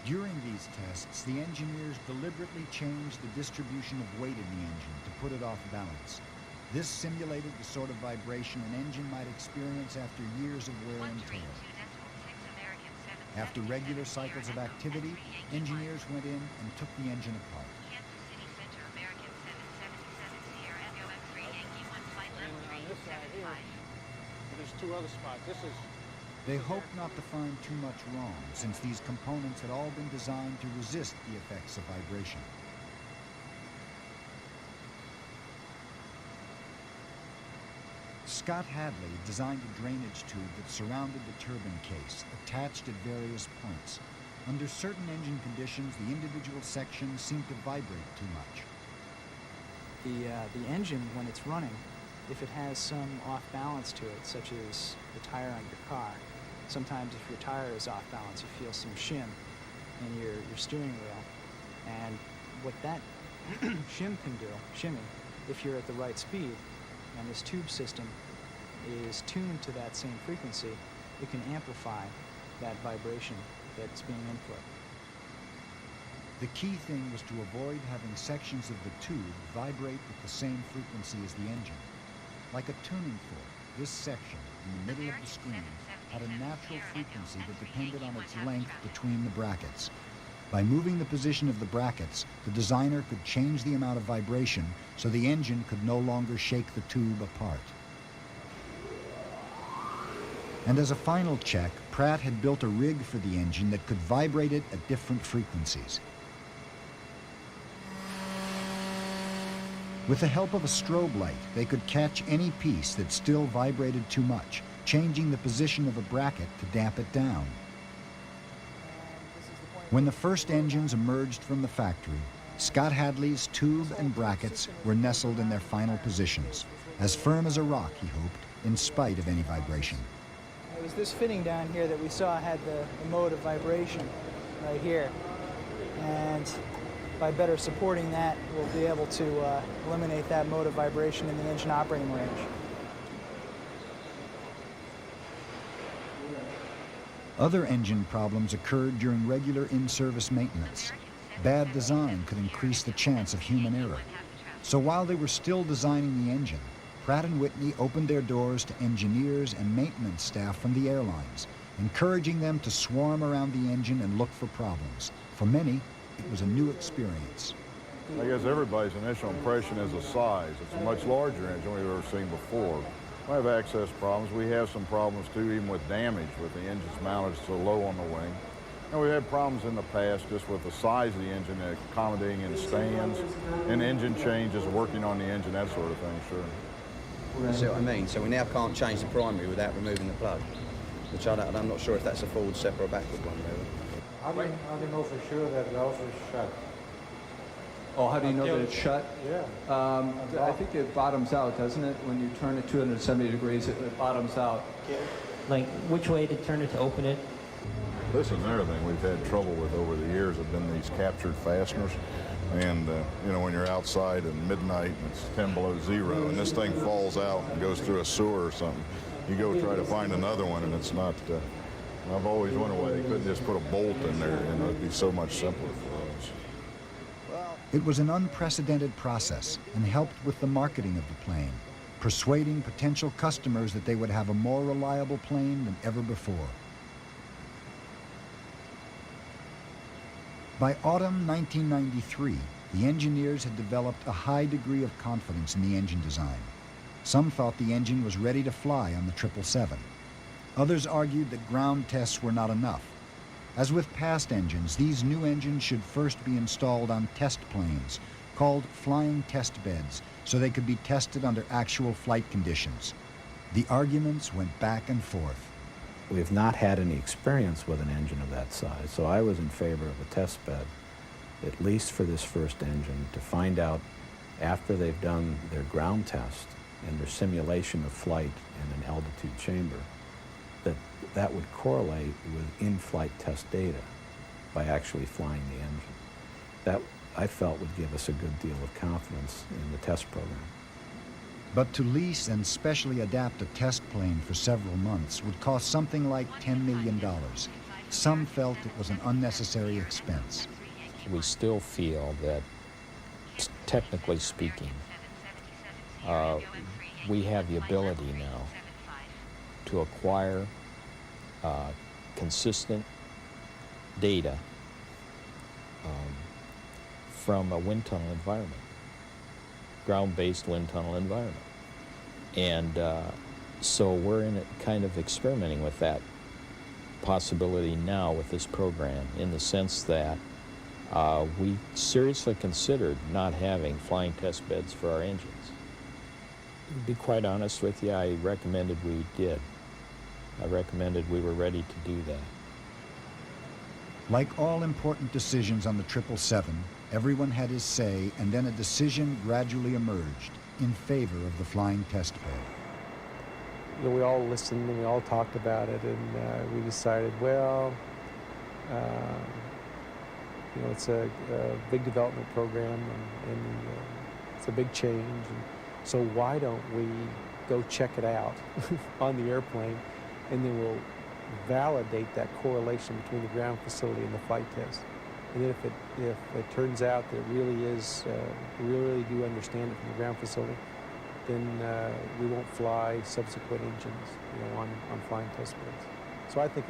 S5: During these tests, the engineers deliberately changed the distribution of weight in the engine to put it off balance. This simulated the sort of vibration an engine might experience after years of wear and tear. After regular cycles of activity, engineers went in and took the engine apart.
S9: And on this side here, there's two other spots.
S5: They hoped not to find too much wrong, since these components had all been designed to resist the effects of vibration. Scott Hadley designed a drainage tube that surrounded the turbine case, attached at various points. Under certain engine conditions, the individual sections seemed to vibrate too much.
S10: The engine, when it's running, if it has some off balance to it, such as the tire on your car, sometimes if your tire is off balance, you feel some shim in your steering wheel. And what that shim can do, shimming, if you're at the right speed, and this tube system is tuned to that same frequency, it can amplify that vibration that's being input.
S5: The key thing was to avoid having sections of the tube vibrate with the same frequency as the engine. Like a tuning fork, this section, in the middle of the screen, had a natural frequency that depended on its length between the brackets. By moving the position of the brackets, the designer could change the amount of vibration so the engine could no longer shake the tube apart. And as a final check, Pratt had built a rig for the engine that could vibrate it at different frequencies. With the help of a strobe light, they could catch any piece that still vibrated too much, changing the position of a bracket to damp it down. When the first engines emerged from the factory, Scott Hadley's tube and brackets were nestled in their final positions, as firm as a rock, he hoped, in spite of any vibration.
S10: It was this fitting down here that we saw had the mode of vibration right here. And by better supporting that, we'll be able to eliminate that mode of vibration in the engine operating range.
S5: Other engine problems occurred during regular in-service maintenance. Bad design could increase the chance of human error. So while they were still designing the engine, Pratt & Whitney opened their doors to engineers and maintenance staff from the airlines, encouraging them to swarm around the engine and look for problems. For many, it was a new experience.
S11: I guess everybody's initial impression is the size. It's a much larger engine we've ever seen before. We have access problems. We have some problems too, even with damage with the engines mounted so low on the wing. And we've had problems in the past just with the size of the engine, accommodating in stands, and engine changes, working on the engine, that sort of thing, sure.
S12: See what I mean? So we now can't change the primary without removing the plug, which I'm not sure if that's a forward step or a backward one, really.
S6: How do you know for sure that valve is shut?
S13: Oh, how do you know that it's shut?
S6: Yeah.
S13: I think it bottoms out, doesn't it? When you turn it 270 degrees, it bottoms out.
S14: Like, which way to turn it to open it?
S11: This is another thing we've had trouble with over the years have been these captured fasteners. And, you know, when you're outside at midnight and it's 10 below zero and this thing falls out and goes through a sewer or something, you go try to find another one and it's not, I've always wondered why they couldn't just put a bolt in there, and it'd be so much simpler for us.
S5: It was an unprecedented process and helped with the marketing of the plane, persuading potential customers that they would have a more reliable plane than ever before. By autumn 1993, the engineers had developed a high degree of confidence in the engine design. Some thought the engine was ready to fly on the 777. Others argued that ground tests were not enough. As with past engines, these new engines should first be installed on test planes, called flying test beds, so they could be tested under actual flight conditions. The arguments went back and forth.
S15: We've not had any experience with an engine of that size, so I was in favor of a test bed, at least for this first engine, to find out after they've done their ground test and their simulation of flight in an altitude chamber, that would correlate with in-flight test data by actually flying the engine. That, I felt, would give us a good deal of confidence in the test program.
S5: But to lease and specially adapt a test plane for several months would cost something like $10 million. Some felt it was an unnecessary expense.
S16: We still feel that, technically speaking, we have the ability now to acquire consistent data from a wind tunnel environment, ground-based wind tunnel environment. And so we're in it kind of experimenting with that possibility now with this program, in the sense that we seriously considered not having flying test beds for our engines. To be quite honest with you, I recommended we did. I recommended we were ready to do that.
S5: Like all important decisions on the 777, everyone had his say, and then a decision gradually emerged in favor of the flying test bed.
S17: You know, we all listened and we all talked about it, and we decided, well, you know, it's a big development program, and it's a big change, and so why don't we go check it out on the airplane, and then we'll validate that correlation between the ground facility and the flight test. And then if it turns out that it really is, we really do understand it from the ground facility, then we won't fly subsequent engines, you know, on flying test beds. So I think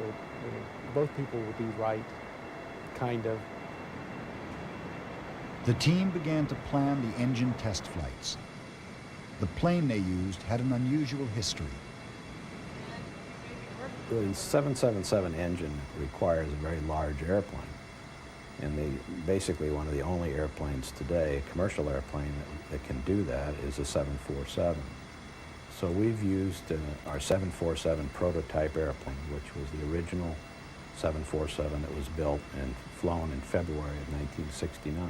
S17: both people will be right, kind of.
S5: The team began to plan the engine test flights. The plane they used had an unusual history.
S15: The 777 engine requires a very large airplane. And basically one of the only airplanes today, a commercial airplane that can do that, is a 747. So we've used our 747 prototype airplane, which was the original 747 that was built and flown in February of 1969.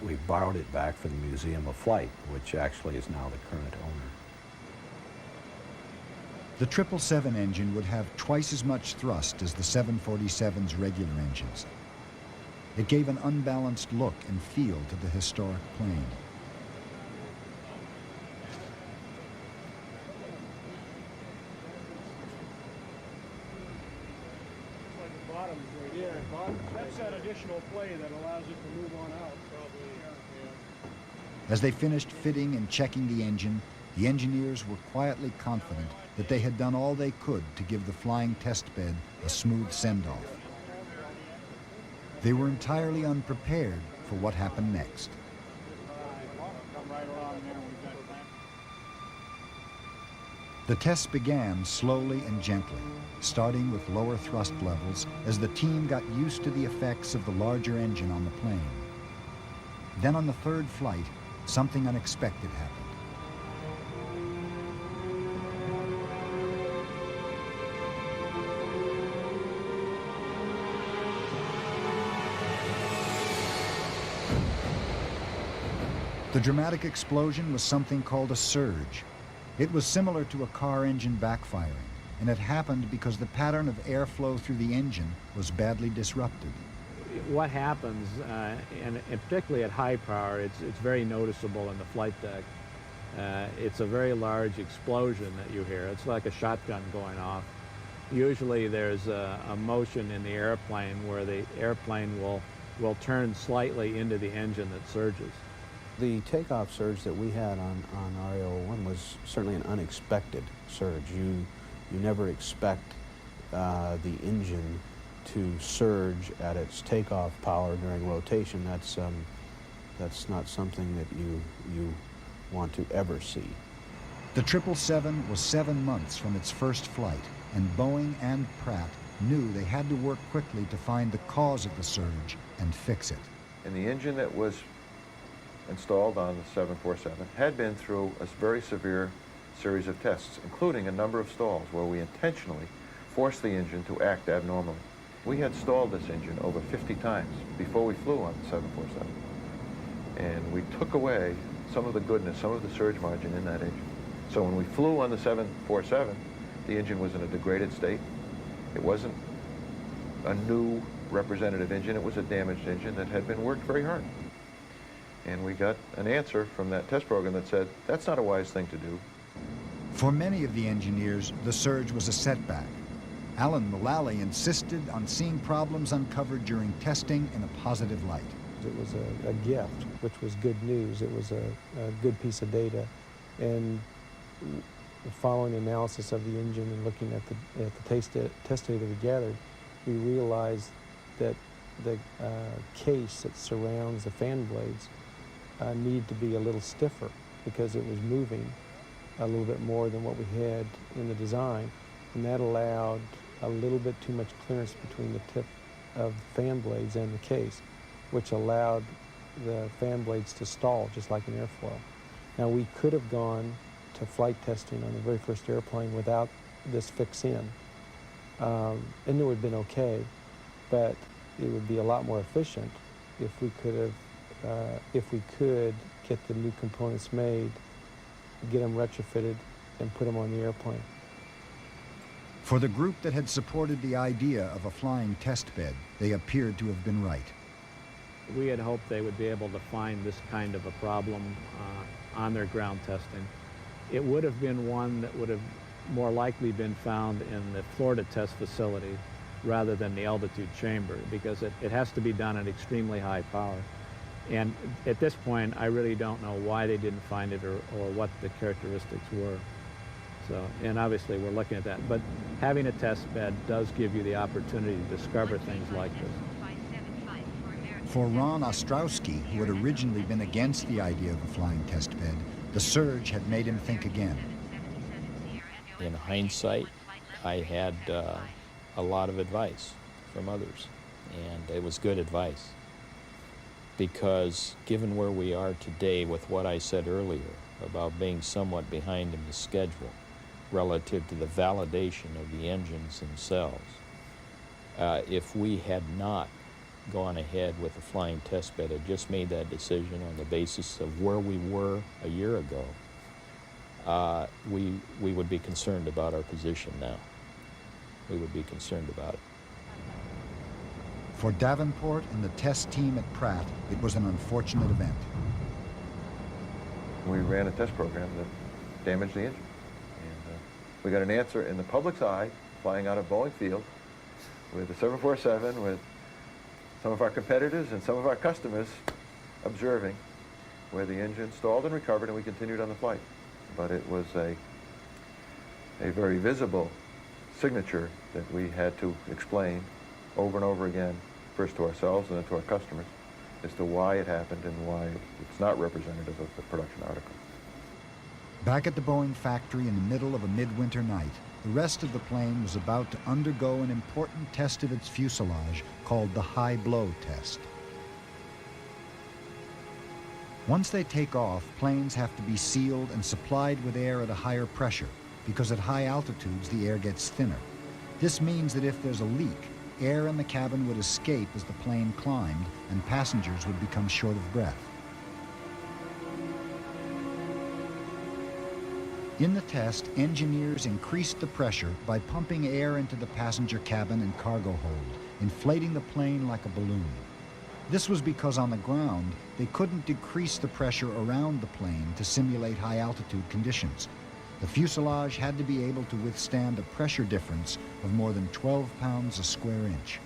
S15: We borrowed it back from the Museum of Flight, which actually is now the current owner.
S5: The 777 engine would have twice as much thrust as the 747's regular engines. It gave an unbalanced look and feel to the historic plane.
S9: That's that additional play that allows it to move on out, probably.
S5: As they finished fitting and checking the engine, the engineers were quietly confident that they had done all they could to give the flying test bed a smooth send-off. They were entirely unprepared for what happened next. The tests began slowly and gently, starting with lower thrust levels as the team got used to the effects of the larger engine on the plane. Then on the third flight, something unexpected happened. The dramatic explosion was something called a surge. It was similar to a car engine backfiring, and it happened because the pattern of airflow through the engine was badly disrupted.
S18: What happens, and particularly at high power, it's very noticeable in the flight deck. It's a very large explosion that you hear. It's like a shotgun going off. Usually there's a motion in the airplane where the airplane will turn slightly into the engine that surges.
S15: The takeoff surge that we had on RA-01 was certainly an unexpected surge. You never expect the engine to surge at its takeoff power during rotation. That's not something that you want to ever see.
S5: The 777 was 7 months from its first flight, and Boeing and Pratt knew they had to work quickly to find the cause of the surge and fix it.
S19: And the engine that was installed on the 747 had been through a very severe series of tests, including a number of stalls where we intentionally forced the engine to act abnormally. We had stalled this engine over 50 times before we flew on the 747. And we took away some of the goodness, some of the surge margin in that engine. So when we flew on the 747, the engine was in a degraded state. It wasn't a new representative engine, it was a damaged engine that had been worked very hard. And we got an answer from that test program that said, that's not a wise thing to do.
S5: For many of the engineers, the surge was a setback. Alan Mullally insisted on seeing problems uncovered during testing in a positive light.
S17: It was a gift, which was good news. It was a good piece of data. And following analysis of the engine and looking at the test data we gathered, we realized that the case that surrounds the fan blades needed to be a little stiffer because it was moving a little bit more than what we had in the design, and that allowed a little bit too much clearance between the tip of the fan blades and the case, which allowed the fan blades to stall just like an airfoil. Now we could have gone to flight testing on the very first airplane without this fix in, and it would have been okay, but it would be a lot more efficient if we could get the new components made, get them retrofitted, and put them on the airplane.
S5: For the group that had supported the idea of a flying test bed, they appeared to have been right.
S18: We had hoped they would be able to find this kind of a problem on their ground testing. It would have been one that would have more likely been found in the Florida test facility rather than the altitude chamber, because it has to be done at extremely high power. And at this point, I really don't know why they didn't find it or what the characteristics were. So, and obviously we're looking at that. But having a test bed does give you the opportunity to discover things like this.
S5: For Ron Ostrowski, who had originally been against the idea of a flying test bed, the surge had made him think again.
S16: In hindsight, I had a lot of advice from others, and it was good advice. Because given where we are today with what I said earlier about being somewhat behind in the schedule relative to the validation of the engines themselves, if we had not gone ahead with the flying test bed, had just made that decision on the basis of where we were a year ago, we would be concerned about our position now. We would be concerned about it.
S5: For Davenport and the test team at Pratt, it was an unfortunate event.
S19: We ran a test program that damaged the engine. And we got an answer in the public's eye, flying out of Boeing Field, with the 747, with some of our competitors and some of our customers observing, where the engine stalled and recovered, and we continued on the flight. But it was a very visible signature that we had to explain over and over again, first to ourselves and then to our customers, as to why it happened and why it's not representative of the production article.
S5: Back at the Boeing factory in the middle of a midwinter night, the rest of the plane was about to undergo an important test of its fuselage called the high blow test. Once they take off, planes have to be sealed and supplied with air at a higher pressure, because at high altitudes the air gets thinner. This means that if there's a leak, air in the cabin would escape as the plane climbed and passengers would become short of breath. In the test, engineers increased the pressure by pumping air into the passenger cabin and cargo hold, inflating the plane like a balloon. This was because on the ground, they couldn't decrease the pressure around the plane to simulate high-altitude conditions. The fuselage had to be able to withstand a pressure difference of more than 12 pounds a square inch.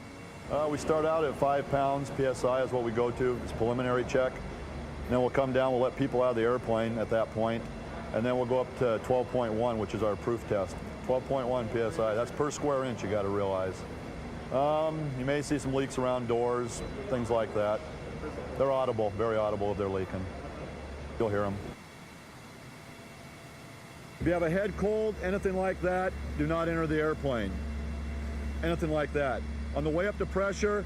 S20: We start out at 5 pounds PSI is what we go to. It's preliminary check. And then we'll come down, we'll let people out of the airplane at that point, and then we'll go up to 12.1, which is our proof test. 12.1 PSI, that's per square inch, you gotta realize. You may see some leaks around doors, things like that. They're audible, very audible if they're leaking. You'll hear them. If you have a head cold, anything like that, do not enter the airplane. Anything like that. On the way up to pressure,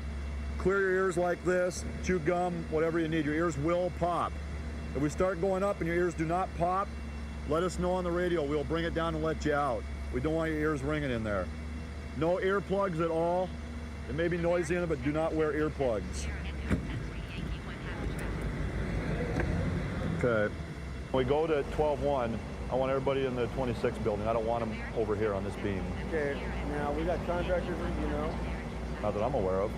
S20: clear your ears like this, chew gum, whatever you need. Your ears will pop. If we start going up and your ears do not pop, let us know on the radio. We'll bring it down and let you out. We don't want your ears ringing in there. No earplugs at all. It may be noisy in it, but do not wear earplugs. Okay. When we go to 12.1, I want everybody in the 26 building. I don't want them over here on this beam.
S9: Okay, now we got contractors, you know?
S20: Not that I'm aware of.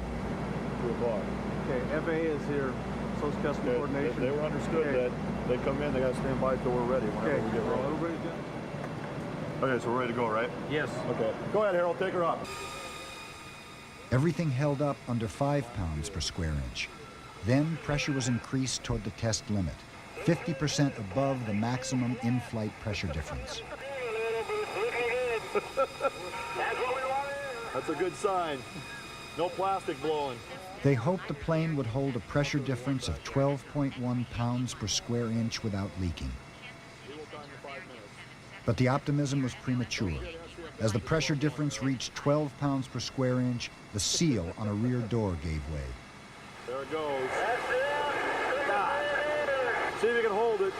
S20: 2 o'clock.
S9: Okay, FAA is here. So is custom coordination.
S20: They were understood that they come in, they got to stand by till we're ready whenever we get ready.
S9: Everybody's good?
S20: Okay, so we're ready to go, right?
S9: Yes.
S20: Okay. Go ahead, Harold. Take her up.
S5: Everything held up under 5 pounds per square inch. Then pressure was increased toward the test limit, 50% above the maximum in-flight pressure difference.
S20: That's a good sign. No plastic blowing.
S5: They hoped the plane would hold a pressure difference of 12.1 pounds per square inch without leaking. But the optimism was premature. As the pressure difference reached 12 pounds per square inch, the seal on a rear door gave way.
S20: There it goes. See if you can hold it.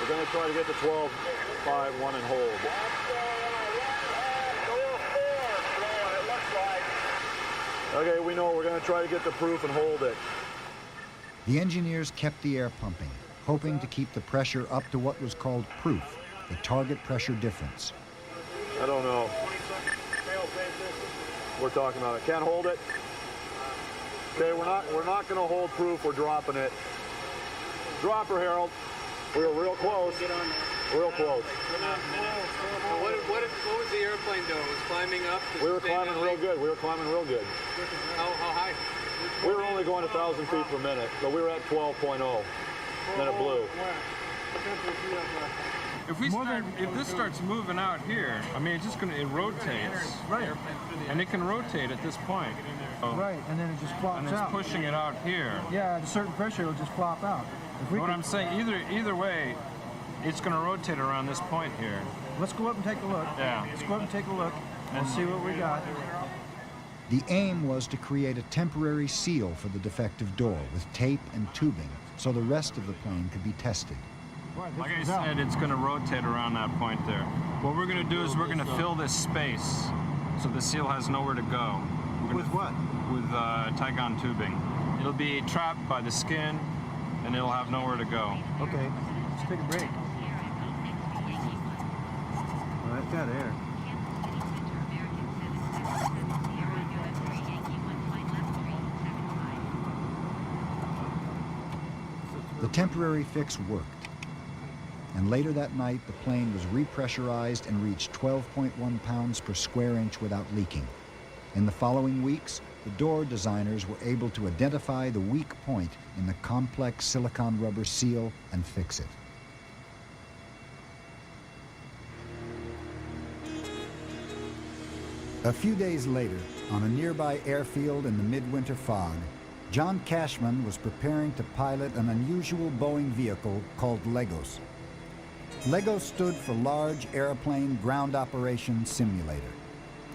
S20: We're going to try to get to 12.5, 1 and hold. Okay, we know we're going to try to get the proof and hold it.
S5: The engineers kept the air pumping, hoping to keep the pressure up to what was called proof, the target pressure difference.
S20: I don't know. We're talking about it. Can't hold it. Okay, we're not going to hold proof. We're dropping it. Drop her, Harold. We were real close. Real close.
S9: What was the airplane doing? It was climbing up?
S20: We were climbing real good. We were climbing real good.
S9: How high?
S20: We were only going 1,000 feet per minute, so we were at 12.0. Then it blew.
S21: If this starts moving out here, I mean, it rotates.
S6: Right.
S21: And it can rotate at this point.
S6: Right, and then it just flops
S21: and it's
S6: out.
S21: pushing it out here.
S6: Yeah, at a certain pressure, it'll just flop out.
S21: What I'm saying, either way, it's going to rotate around this point here.
S6: Let's go up and take a look.
S21: Yeah.
S6: Let's go up and take a look and see what we got.
S5: The aim was to create a temporary seal for the defective door with tape and tubing so the rest of the plane could be tested.
S21: Like I said, it's going to rotate around that point there. What we're going to do is we're going to fill this space so the seal has nowhere to go.
S6: With what?
S21: With Tygon tubing. It'll be trapped by the skin and it'll have nowhere to go.
S6: Okay, let's take a break. Well, that's got air.
S5: The temporary fix worked. And later that night, the plane was repressurized and reached 12.1 pounds per square inch without leaking. In the following weeks, the door designers were able to identify the weak point in the complex silicon rubber seal and fix it. A few days later, on a nearby airfield in the midwinter fog, John Cashman was preparing to pilot an unusual Boeing vehicle called Legos. Legos stood for Large Airplane Ground Operations Simulator.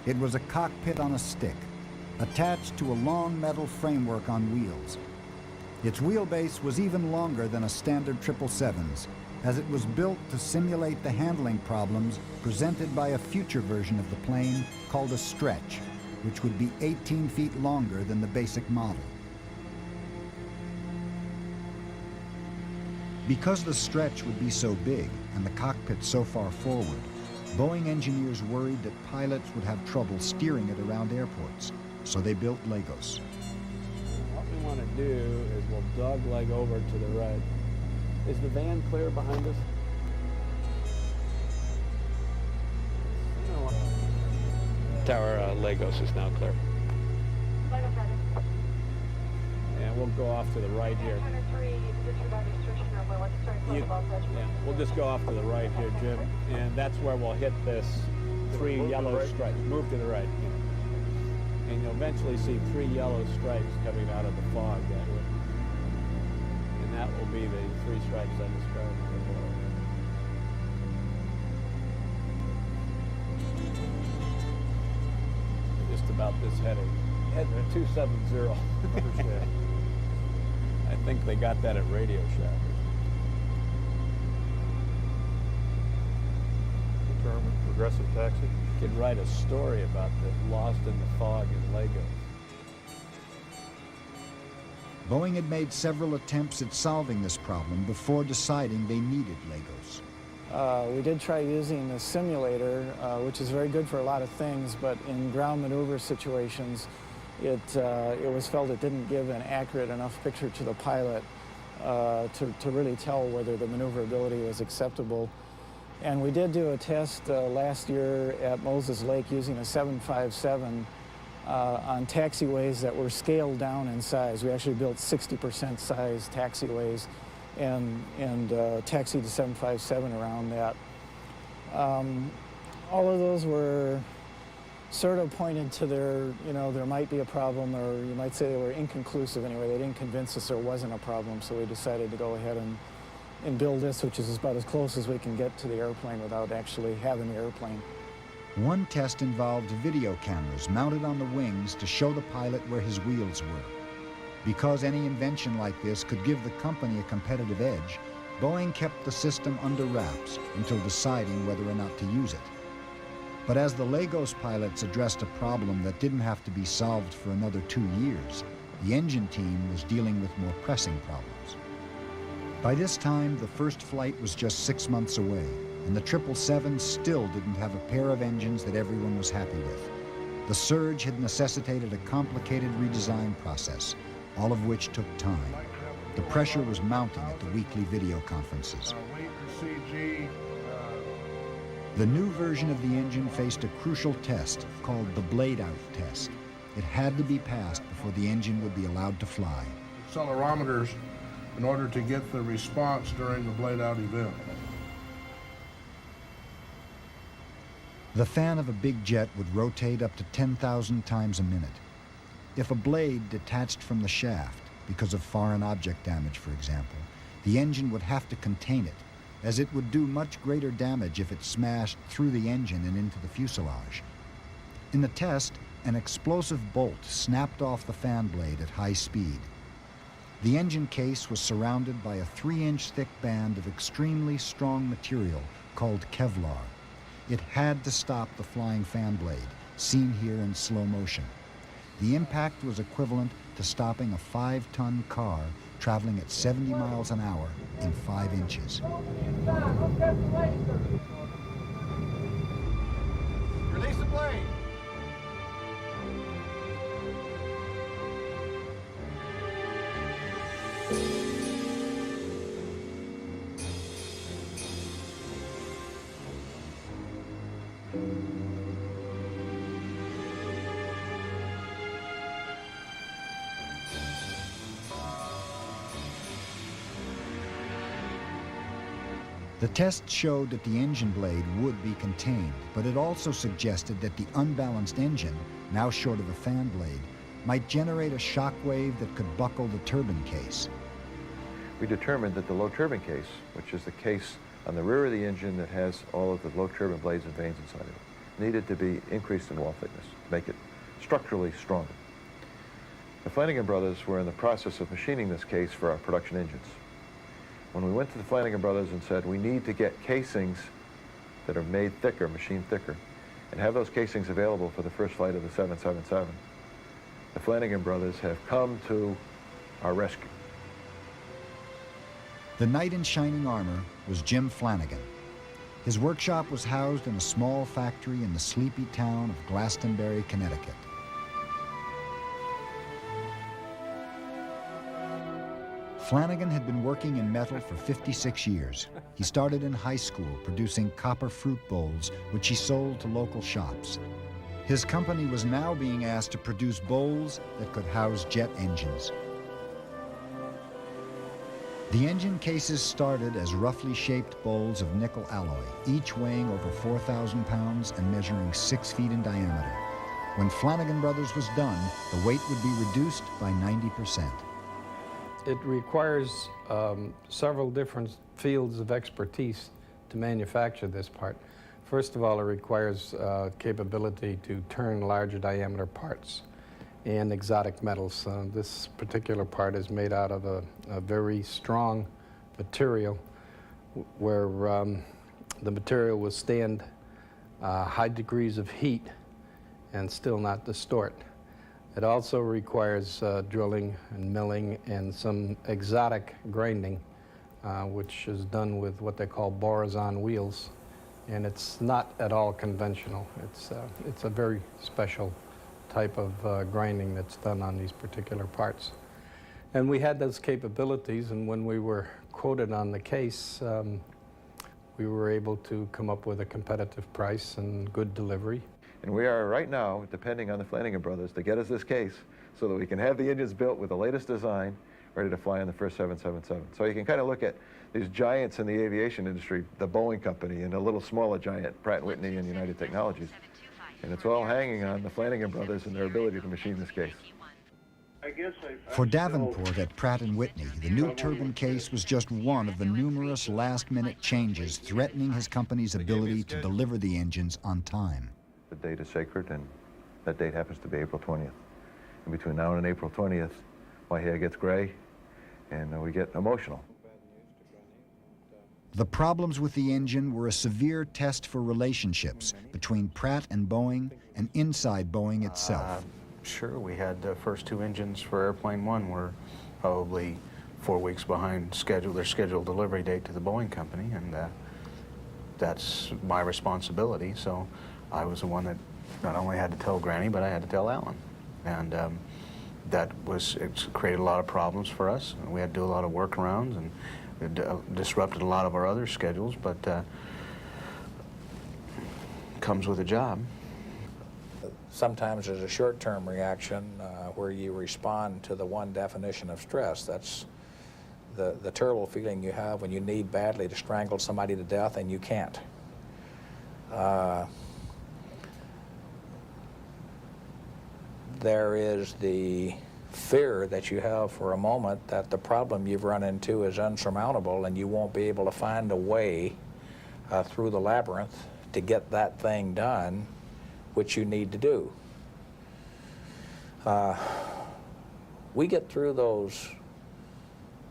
S5: It was a cockpit on a stick, attached to a long metal framework on wheels. Its wheelbase was even longer than a standard 777's, as it was built to simulate the handling problems presented by a future version of the plane called a stretch, which would be 18 feet longer than the basic model. Because the stretch would be so big and the cockpit so far forward, Boeing engineers worried that pilots would have trouble steering it around airports, so they built Legos.
S18: What we want to do is we'll dogleg over to the right. Is the van clear behind us? Tower Legos is now clear. And we'll go off to the right here. We'll just go off to the right here, Jim, and that's where we'll hit this 3 yellow stripes. Move to the right. Yeah. And you'll eventually see 3 yellow stripes coming out of the fog that way. And that will be the 3 stripes I described before. Just about this heading. Head 270. I think they got that at Radio Shack.
S20: Determined progressive taxi.
S18: Could write a story about the lost in the fog in Legos.
S5: Boeing had made several attempts at solving this problem before deciding they needed Legos.
S10: We did try using the simulator, which is very good for a lot of things, but in ground maneuver situations, it was felt it didn't give an accurate enough picture to the pilot to really tell whether the maneuverability was acceptable. And we did do a test last year at Moses Lake using a 757 on taxiways that were scaled down in size. We actually built 60% size taxiways and taxied the 757 around that. All of those were sort of pointed to there might be a problem, or you might say they were inconclusive anyway. They didn't convince us there wasn't a problem, so we decided to go ahead and build this, which is about as close as we can get to the airplane without actually having the airplane.
S5: One test involved video cameras mounted on the wings to show the pilot where his wheels were. Because any invention like this could give the company a competitive edge, Boeing kept the system under wraps until deciding whether or not to use it. But as the Legos pilots addressed a problem that didn't have to be solved for another 2 years, the engine team was dealing with more pressing problems. By this time, the first flight was just 6 months away, and the 777 still didn't have a pair of engines that everyone was happy with. The surge had necessitated a complicated redesign process, all of which took time. The pressure was mounting at the weekly video conferences. The new version of the engine faced a crucial test called the blade-out test. It had to be passed before the engine would be allowed to fly.
S2: Accelerometers in order to get the response during the blade-out event.
S5: The fan of a big jet would rotate up to 10,000 times a minute. If a blade detached from the shaft, because of foreign object damage, for example, the engine would have to contain it, as it would do much greater damage if it smashed through the engine and into the fuselage. In the test, an explosive bolt snapped off the fan blade at high speed. The engine case was surrounded by a 3-inch thick band of extremely strong material called Kevlar. It had to stop the flying fan blade, seen here in slow motion. The impact was equivalent to stopping a 5-ton car traveling at 70 miles an hour in 5 inches.
S2: Release the blade.
S5: The test showed that the engine blade would be contained, but it also suggested that the unbalanced engine, now short of a fan blade, might generate a shock wave that could buckle the turbine case.
S19: We determined that the low turbine case, which is the case on the rear of the engine that has all of the low turbine blades and vanes inside of it, needed to be increased in wall thickness, make it structurally stronger. The Flanagan brothers were in the process of machining this case for our production engines. When we went to the Flanagan brothers and said, we need to get casings that are made thicker, machined thicker, and have those casings available for the first flight of the 777, the Flanagan brothers have come to our rescue.
S5: The knight in shining armor was Jim Flanagan. His workshop was housed in a small factory in the sleepy town of Glastonbury, Connecticut. Flanagan had been working in metal for 56 years. He started in high school producing copper fruit bowls, which he sold to local shops. His company was now being asked to produce bowls that could house jet engines. The engine cases started as roughly shaped bowls of nickel alloy, each weighing over 4,000 pounds and measuring 6 feet in diameter. When Flanagan Brothers was done, the weight would be reduced by 90%.
S17: It requires several different fields of expertise to manufacture this part. First of all, it requires capability to turn larger diameter parts and exotic metals. This particular part is made out of a very strong material where the material will stand high degrees of heat and still not distort. It also requires drilling and milling and some exotic grinding, which is done with what they call borazon wheels. And it's not at all conventional. It's a very special type of grinding that's done on these particular parts. And we had those capabilities, and when we were quoted on the case, we were able to come up with a competitive price and good delivery.
S19: And we are right now depending on the Flanagan brothers to get us this case so that we can have the engines built with the latest design ready to fly on the first 777. So you can kind of look at these giants in the aviation industry, the Boeing company and a little smaller giant, Pratt & Whitney and United Technologies. And it's all hanging on the Flanagan brothers and their ability to machine this case.
S5: For Davenport at Pratt & Whitney, the new turbine case was just one of the numerous last-minute changes threatening his company's ability to deliver the engines on time.
S19: The date is sacred, and that date happens to be April 20th. And between now and April 20th, my hair gets gray, and we get emotional.
S5: The problems with the engine were a severe test for relationships between Pratt and Boeing and inside Boeing itself.
S15: Sure, we had the first two engines for Airplane 1 were probably 4 weeks behind their scheduled delivery date to the Boeing company, and that's my responsibility. So I was the one that not only had to tell Granny, but I had to tell Alan. And it created a lot of problems for us. We had to do a lot of workarounds, and it disrupted a lot of our other schedules, but comes with a job.
S8: Sometimes there's a short-term reaction where you respond to the one definition of stress. That's the terrible feeling you have when you need badly to strangle somebody to death and you can't. There is the fear that you have for a moment that the problem you've run into is unsurmountable and you won't be able to find a way through the labyrinth to get that thing done which you need to do. We get through those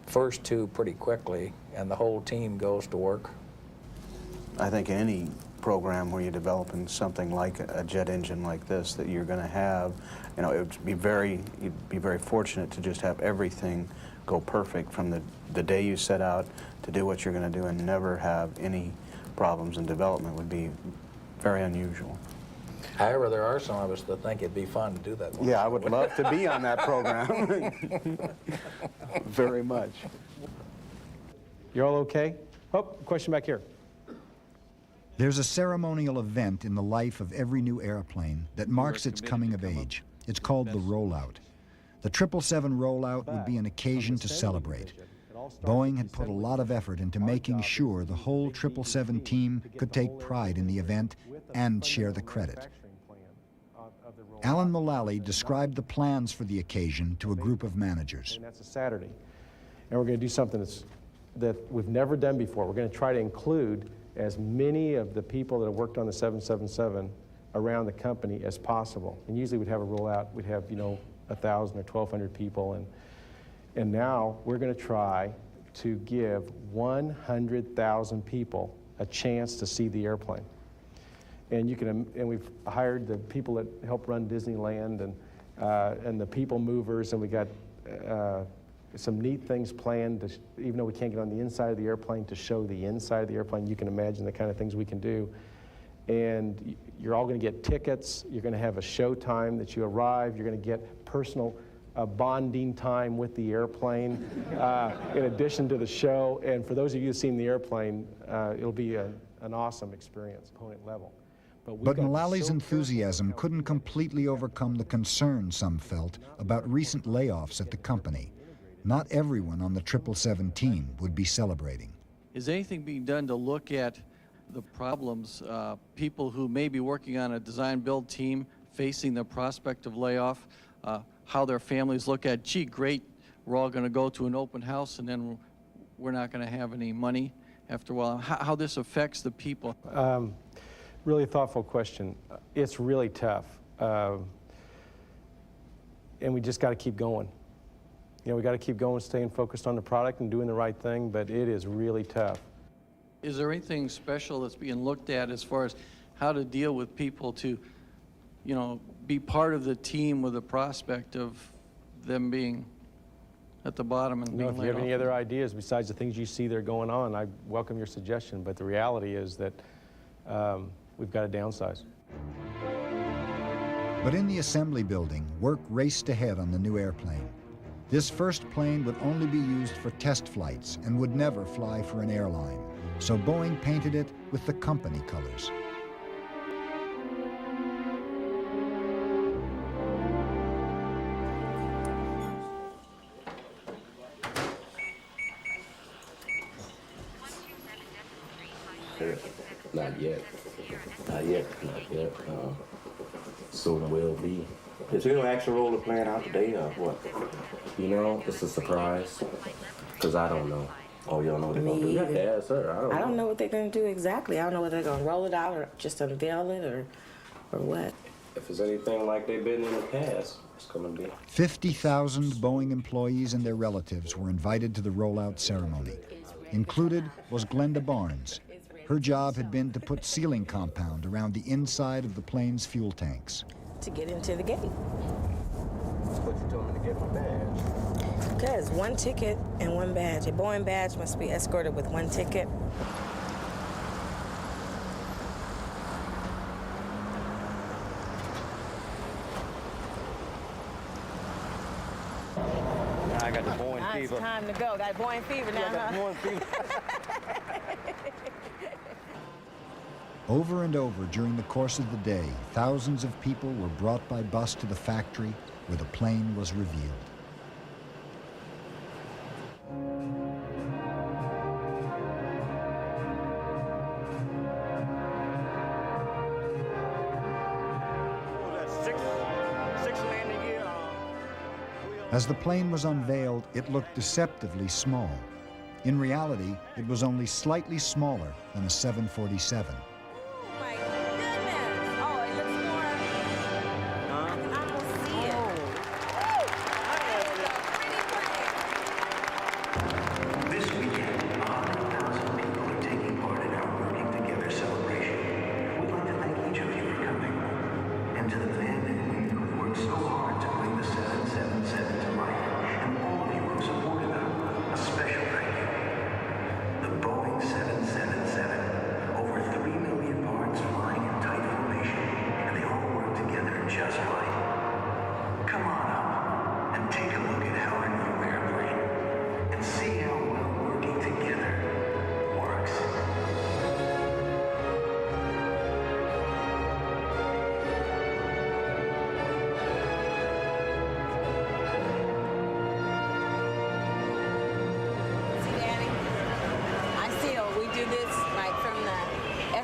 S8: first two pretty quickly and the whole team goes to work.
S15: I think any program where you're developing something like a jet engine like this that you're going to have, you know, you'd be very fortunate to just have everything go perfect from the day you set out to do what you're going to do and never have any problems in development would be very unusual.
S8: However, there are some of us that think it'd be fun to do that.
S15: Yeah, I would love to be on that program. Very much.
S17: You're all okay? Oh, question back here.
S5: There's a ceremonial event in the life of every new airplane that marks its coming of age. It's called the rollout. The 777 rollout would be an occasion to celebrate. Boeing had put a lot of effort into making sure the whole 777 team could take pride in the event and share the credit. Alan Mullally described the plans for the occasion to a group of managers.
S17: And that's a Saturday. And we're going to do something that we've never done before. We're going to try to include as many of the people that have worked on the 777 around the company as possible. And usually we'd have a rollout, we'd have, 1,000 or 1,200 people. And now we're going to try to give 100,000 people a chance to see the airplane. And we've hired the people that help run Disneyland and the people movers, and we got some neat things planned, even though we can't get on the inside of the airplane, to show the inside of the airplane. You can imagine the kind of things we can do. And you're all going to get tickets. You're going to have a show time that you arrive. You're going to get personal bonding time with the airplane in addition to the show. And for those of you who've seen the airplane, it'll be an awesome experience, component level.
S5: But Mullally's enthusiasm couldn't completely overcome the concern some felt about recent layoffs at the company. Not everyone on the 777 team would be celebrating.
S4: Is anything being done to look at the problems, people who may be working on a design-build team facing the prospect of layoff, how their families look at, gee, great, we're all going to go to an open house and then we're not going to have any money after a while, how this affects the people?
S17: Really thoughtful question. It's really tough. And we just got to keep going. We got to keep going, staying focused on the product and doing the right thing, but it is really tough.
S4: Is there anything special that's being looked at as far as how to deal with people to, be part of the team with the prospect of them being at the bottom and being laid off?
S17: If you have any other ideas besides the things you see that are going on, I welcome your suggestion, but the reality is that we've got to downsize.
S5: But in the assembly building, work raced ahead on the new airplane. This first plane would only be used for test flights and would never fly for an airline, so Boeing painted it with the company colors.
S22: Not yet. Not yet. Not yet. Soon will be. Is there no actual roller playing out today or what? It's a surprise. Because I don't know. Oh, y'all know what they're going to do? You have to ask her.
S23: I don't know what they're going to do exactly. I don't know whether they're going to roll it out or just unveil it or what.
S22: If it's anything like they've been in the past, it's going to be.
S5: 50,000 Boeing employees and their relatives were invited to the rollout ceremony. Included was Glenda Barnes. Her job had been to put sealing compound around the inside of the plane's fuel tanks.
S23: To get into the gate.
S22: That's what you told me to get my badge.
S23: Because one ticket and one badge. A Boeing badge must be escorted with one ticket.
S22: I got the Boeing fever.
S23: It's time to go. Got Boeing fever now,
S22: got Boeing fever.
S5: Over and over during the course of the day, thousands of people were brought by bus to the factory where the plane was revealed. As the plane was unveiled, it looked deceptively small. In reality, it was only slightly smaller than a 747.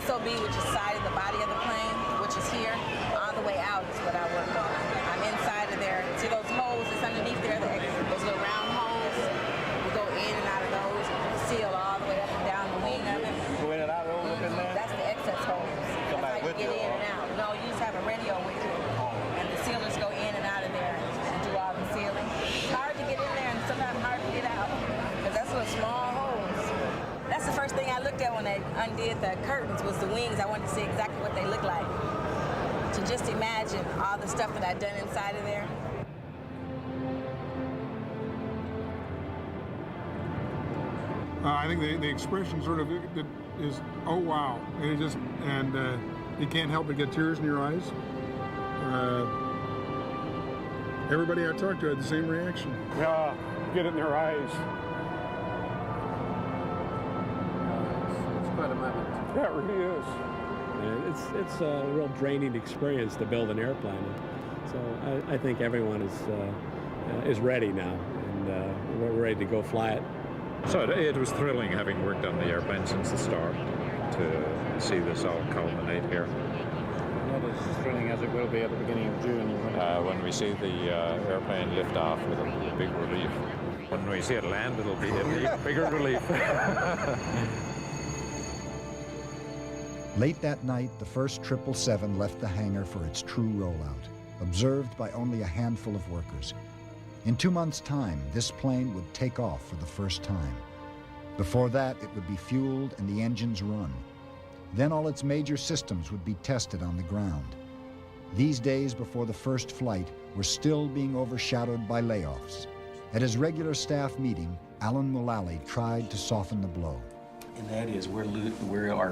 S23: SOB, which is side of the body of the plane, which is here, all the way out is what I work on. get in and out. No, you just have a radio with you. And the sealers go in and out of there and do all the sealing. It's hard to get in there and sometimes hard to get out because that's what small holes. That's the first thing I looked at when I undid the curtains was the wings. I wanted to see exactly what they look like. To just imagine all the stuff that I'd done inside of there.
S1: I think the expression sort of is, oh wow, and you can't help but get tears in your eyes. Everybody I talked to had the same reaction.
S6: Yeah, get it in their eyes.
S21: It's quite a moment.
S6: Yeah, it really is.
S17: It's a real draining experience to build an airplane. So I think everyone is ready now, and we're ready to go fly it.
S3: So it was thrilling, having worked on the airplane since the start, to see this all culminate here.
S21: Not as thrilling as it will be at the beginning of June.
S3: When we see the airplane lift off, it'll be a big relief. When we see it land, it'll be an even bigger relief.
S5: Late that night, the first 777 left the hangar for its true rollout, observed by only a handful of workers. In 2 months' time, this plane would take off for the first time. Before that, it would be fueled and the engines run. Then all its major systems would be tested on the ground. These days before the first flight were still being overshadowed by layoffs. At his regular staff meeting, Alan Mullally tried to soften the blow.
S7: And that is we are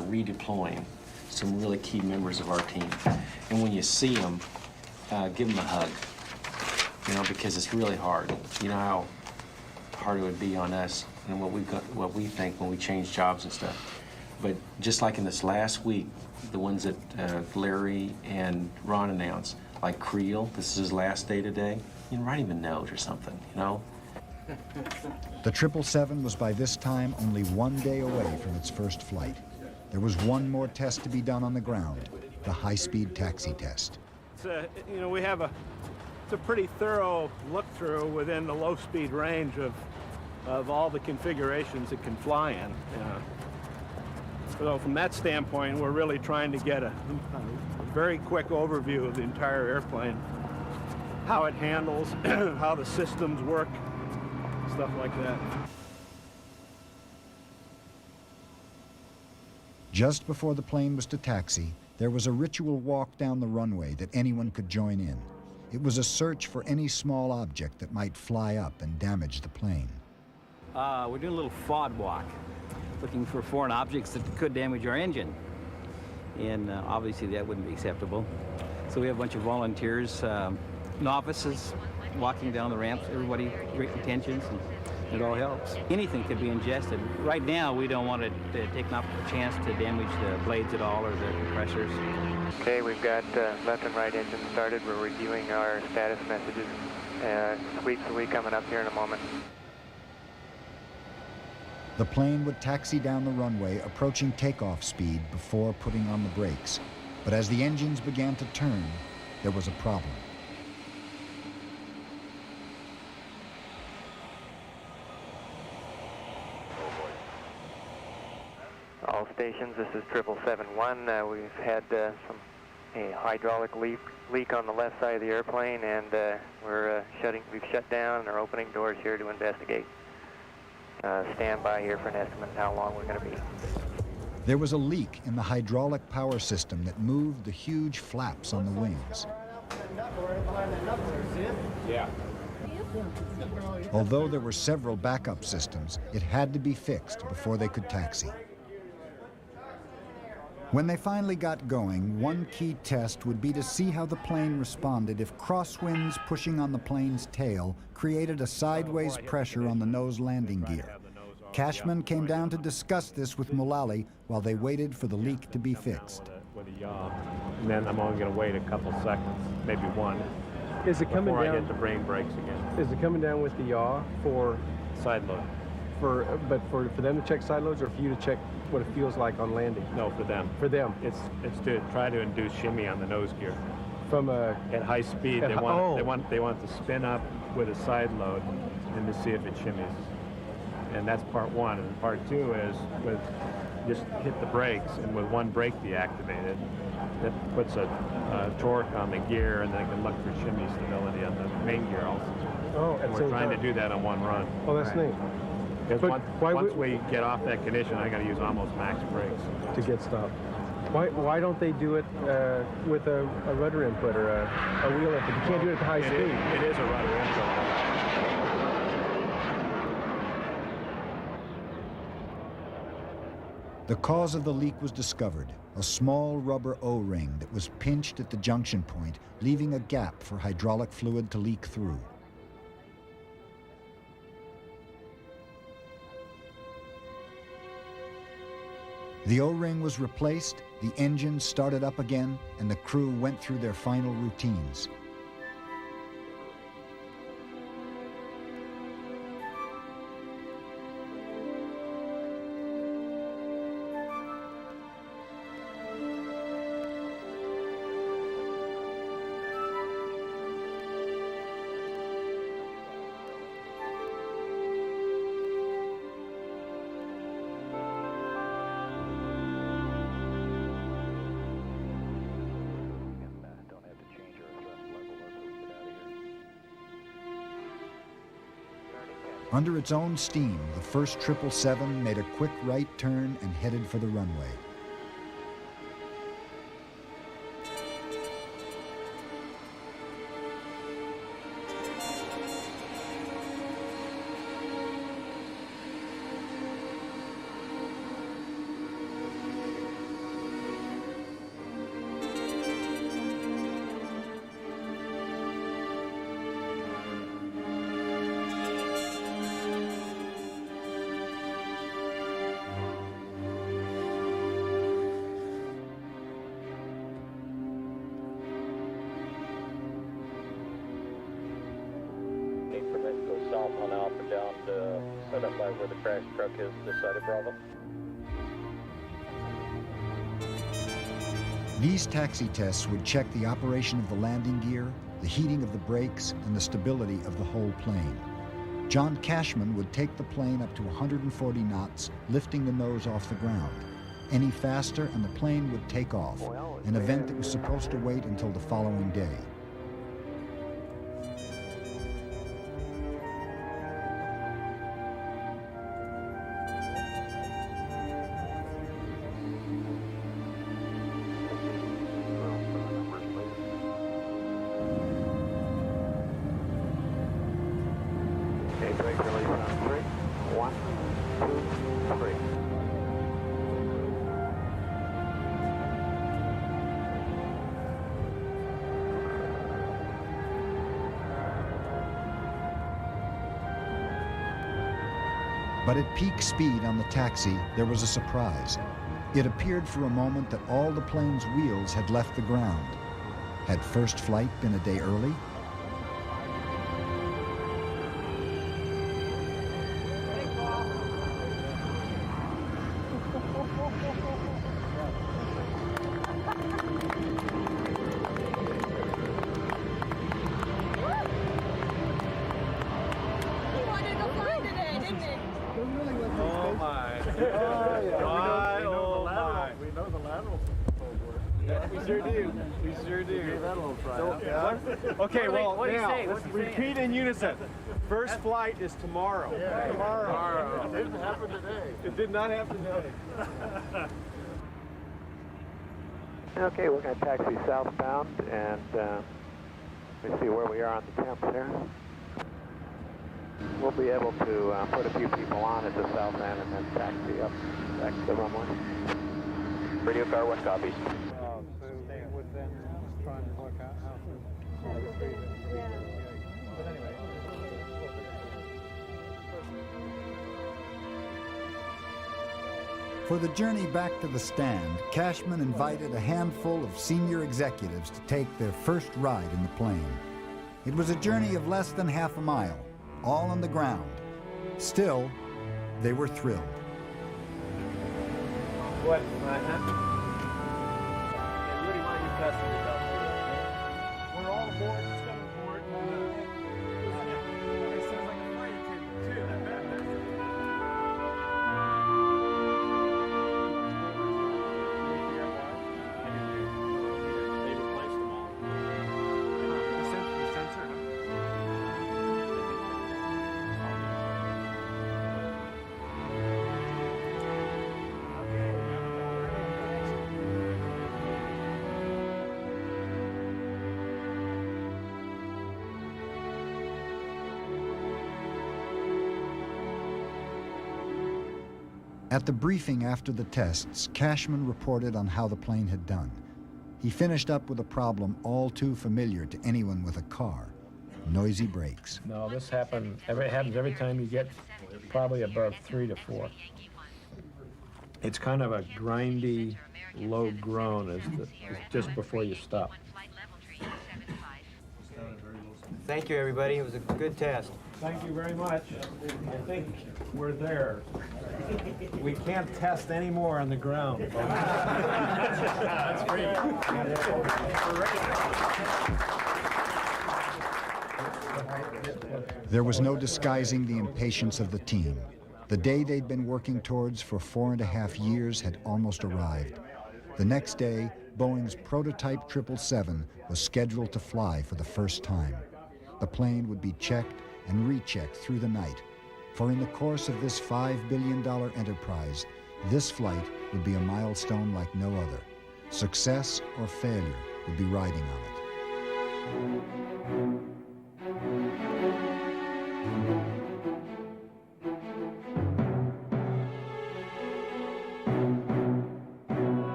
S7: redeploying some really key members of our team. And when you see them, give them a hug, you know, because it's really hard. You know how hard it would be on us and what we think when we change jobs and stuff. But just like in this last week, the ones that Larry and Ron announced, like Creel, this is his last day today, you can write him a note or something, you know?
S5: The 777 was by this time only 1 day away from its first flight. There was one more test to be done on the ground, the high-speed taxi test.
S18: You know, we have it's a pretty thorough look-through within the low-speed range of all the configurations it can fly in. So from that standpoint, we're really trying to get a very quick overview of the entire airplane, how it handles, how the systems work, stuff like that.
S5: Just before the plane was to taxi, there was a ritual walk down the runway that anyone could join in. It was a search for any small object that might fly up and damage the plane.
S24: We're doing a little FOD walk, looking for foreign objects that could damage our engine. And obviously that wouldn't be acceptable. So we have a bunch of volunteers, novices, walking down the ramps, everybody, great intentions, and it all helps. Anything could be ingested. Right now, we don't want to take a chance to damage the blades at all or the compressors.
S25: Okay, we've got left and right engine started. We're reviewing our status messages. Sweeps will be coming up here in a moment.
S5: The plane would taxi down the runway, approaching takeoff speed before putting on the brakes. But as the engines began to turn, there was a problem.
S25: All stations, this is 777-1. We've had a hydraulic leak on the left side of the airplane, and we've shut down and are opening doors here to investigate. Stand by here for an estimate of how long we're going to be.
S5: There was a leak in the hydraulic power system that moved the huge flaps on the wings.
S21: Yeah.
S5: Although there were several backup systems, it had to be fixed before they could taxi. When they finally got going, one key test would be to see how the plane responded if crosswinds pushing on the plane's tail created a sideways pressure on the nose landing gear. Cashman came down to discuss this with Mullally while they waited for the leak to be fixed.
S18: With a yaw, and then I'm only going to wait a couple seconds, maybe one,
S17: Is it coming
S18: before
S17: down?
S18: I hit the brain brakes again.
S17: Is it coming down with the yaw for
S18: Side load.
S17: but for them to check side loads or for you to check what it feels like on landing?
S18: No, for them.
S17: For them.
S18: It's to try to induce shimmy on the nose gear.
S17: From
S18: at high speed, they want to spin up with a side load and to see if it shimmies. And that's part one. And part two is with just hit the brakes and with one brake deactivated, that puts a torque on the gear, and then it can look for shimmy stability on the main gear also.
S17: Oh,
S18: and we're trying to do that on one run.
S17: Oh, that's neat.
S18: Because once we get off that condition, I got to use almost max brakes
S17: to get stopped. Why don't they do it with a rudder input or a wheel input? You can't do it at the high speed.
S18: It is a rudder input.
S5: The cause of the leak was discovered, a small rubber O-ring that was pinched at the junction point, leaving a gap for hydraulic fluid to leak through. The O-ring was replaced, the engine started up again, and the crew went through their final routines. Under its own steam, the first 777 made a quick right turn and headed for the runway.
S11: On Alpha down to set up by where the crash truck is this side of Bravo.
S5: These taxi tests would check the operation of the landing gear, the heating of the brakes, and the stability of the whole plane. John Cashman would take the plane up to 140 knots, lifting the nose off the ground. Any faster and the plane would take off, an event that was supposed to wait until the following day. But at peak speed on the taxi, there was a surprise. It appeared for a moment that all the plane's wheels had left the ground. Had first flight been a day early?
S20: Okay, well,
S11: what do you
S20: now,
S11: say?
S20: let's repeat in unison. First flight is tomorrow.
S11: Yeah,
S20: tomorrow.
S11: It didn't happen today.
S20: It did not happen today.
S11: Okay, we're going to taxi southbound, and let me see where we are on the temps here. We'll be able to put a few people on at the south end and then taxi up back to the runway. Radio car, what copies?
S9: Stay with them, just trying to work out how to retrieve it. But anyway.
S5: For the journey back to the stand, Cashman invited a handful of senior executives to take their first ride in the plane. It was a journey of less than half a mile, all on the ground. Still, they were thrilled.
S11: What? Rudy, why don't you pass the results?
S20: We're all aboard, just coming aboard. It sounds like a flight attendant, too.
S5: At the briefing after the tests, Cashman reported on how the plane had done. He finished up with a problem all too familiar to anyone with a car: noisy brakes.
S18: No, this happens every time you get probably above 3 to 4. It's kind of a grindy, low groan as just before you stop.
S10: Thank you, everybody. It was a good test.
S18: Thank you very much. I think we're there. We can't test any more on the ground. That's great.
S5: There was no disguising the impatience of the team. The day they'd been working towards for 4.5 years had almost arrived. The next day, Boeing's prototype 777 was scheduled to fly for the first time. The plane would be checked and rechecked through the night. For in the course of this $5 billion enterprise, this flight would be a milestone like no other. Success or failure would be riding on it.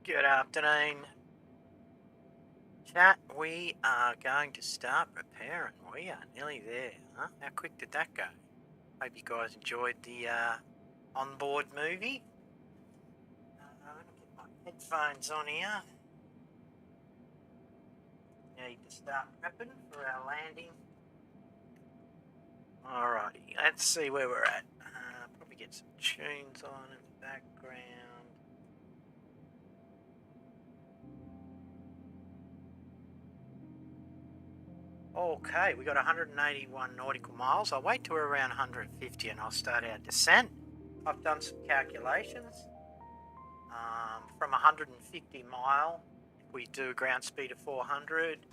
S12: Good afternoon, chat. We are going to start preparing. We are nearly there. Huh? How quick did that go? Hope you guys enjoyed the onboard movie. I'm going to get my headphones on here. Need to start prepping for our landing. Alrighty, let's see where we're at. Probably get some tunes on in the background. Okay, we got 181 nautical miles. I'll wait till we're around 150 and I'll start our descent. I've done some calculations. From 150 mile, if we do a ground speed of 400,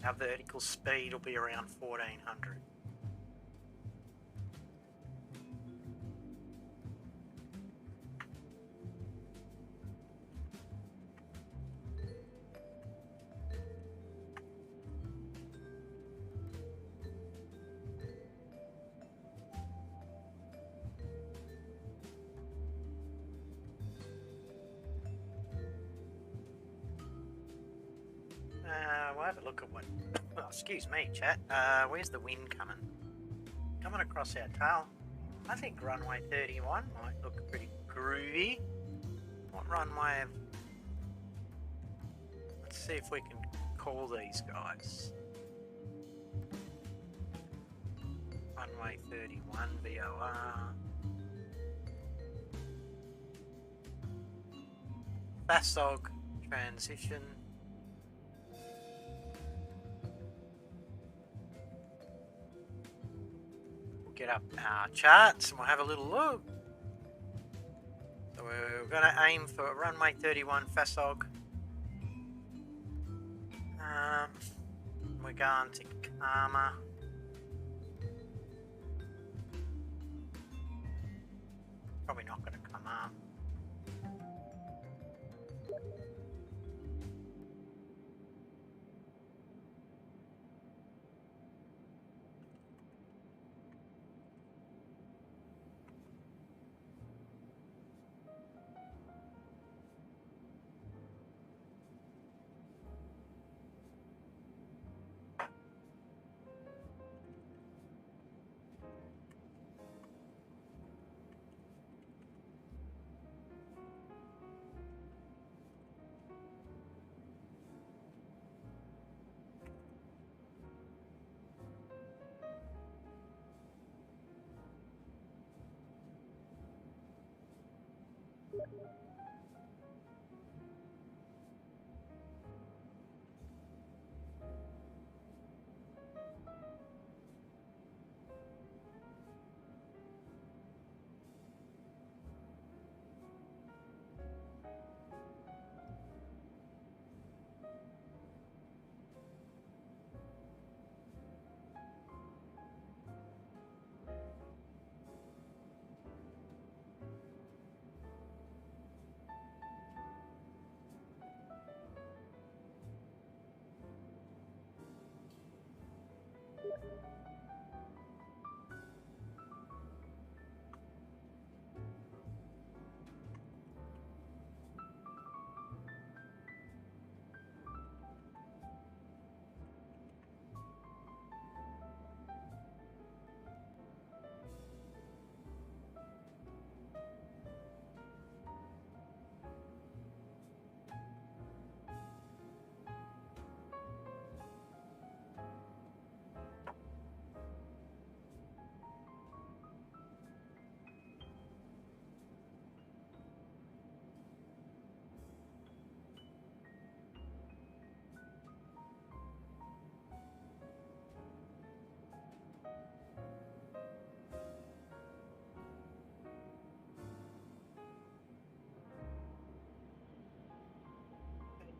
S12: our vertical speed will be around 1400. We'll have a look at what... Oh, excuse me, chat. Where's the wind coming? Coming across our tail. I think runway 31 might look pretty groovy. What runway... Let's see if we can call these guys. Runway 31 VOR. FASOG transition. Get up our charts and we'll have a little look. So we're going to aim for runway 31 FASOG. We're going to Karma. Probably not going to come up.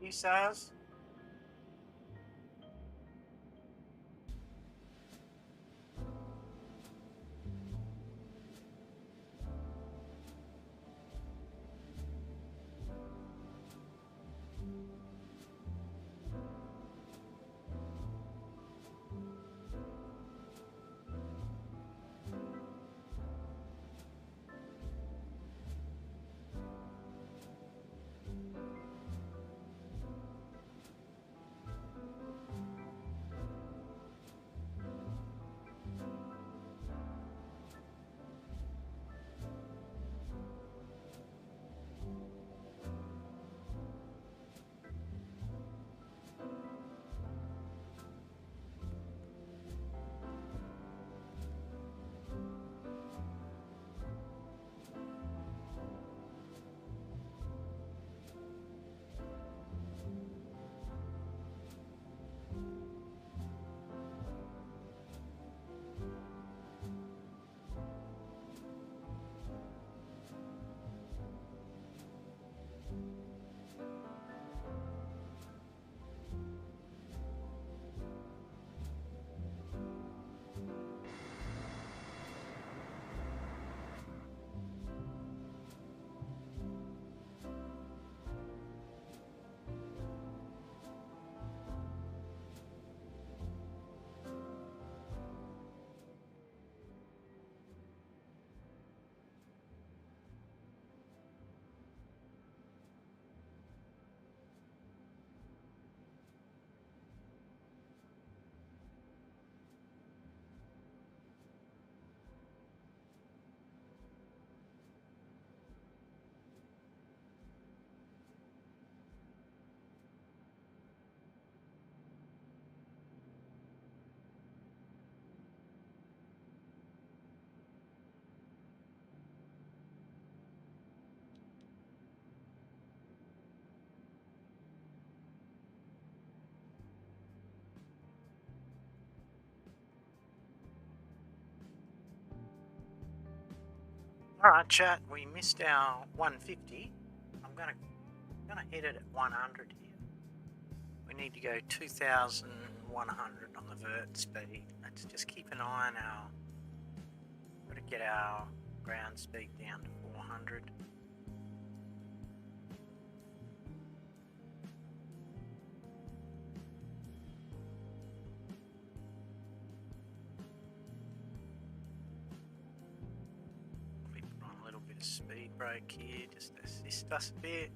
S12: USARs. Alright chat, we missed our 150. I'm gonna hit it at 100 here. We need to go 2,100 on the vert speed. Let's just keep an eye on our... Gotta get our ground speed down to 400. Speed brake here, just assist us a bit.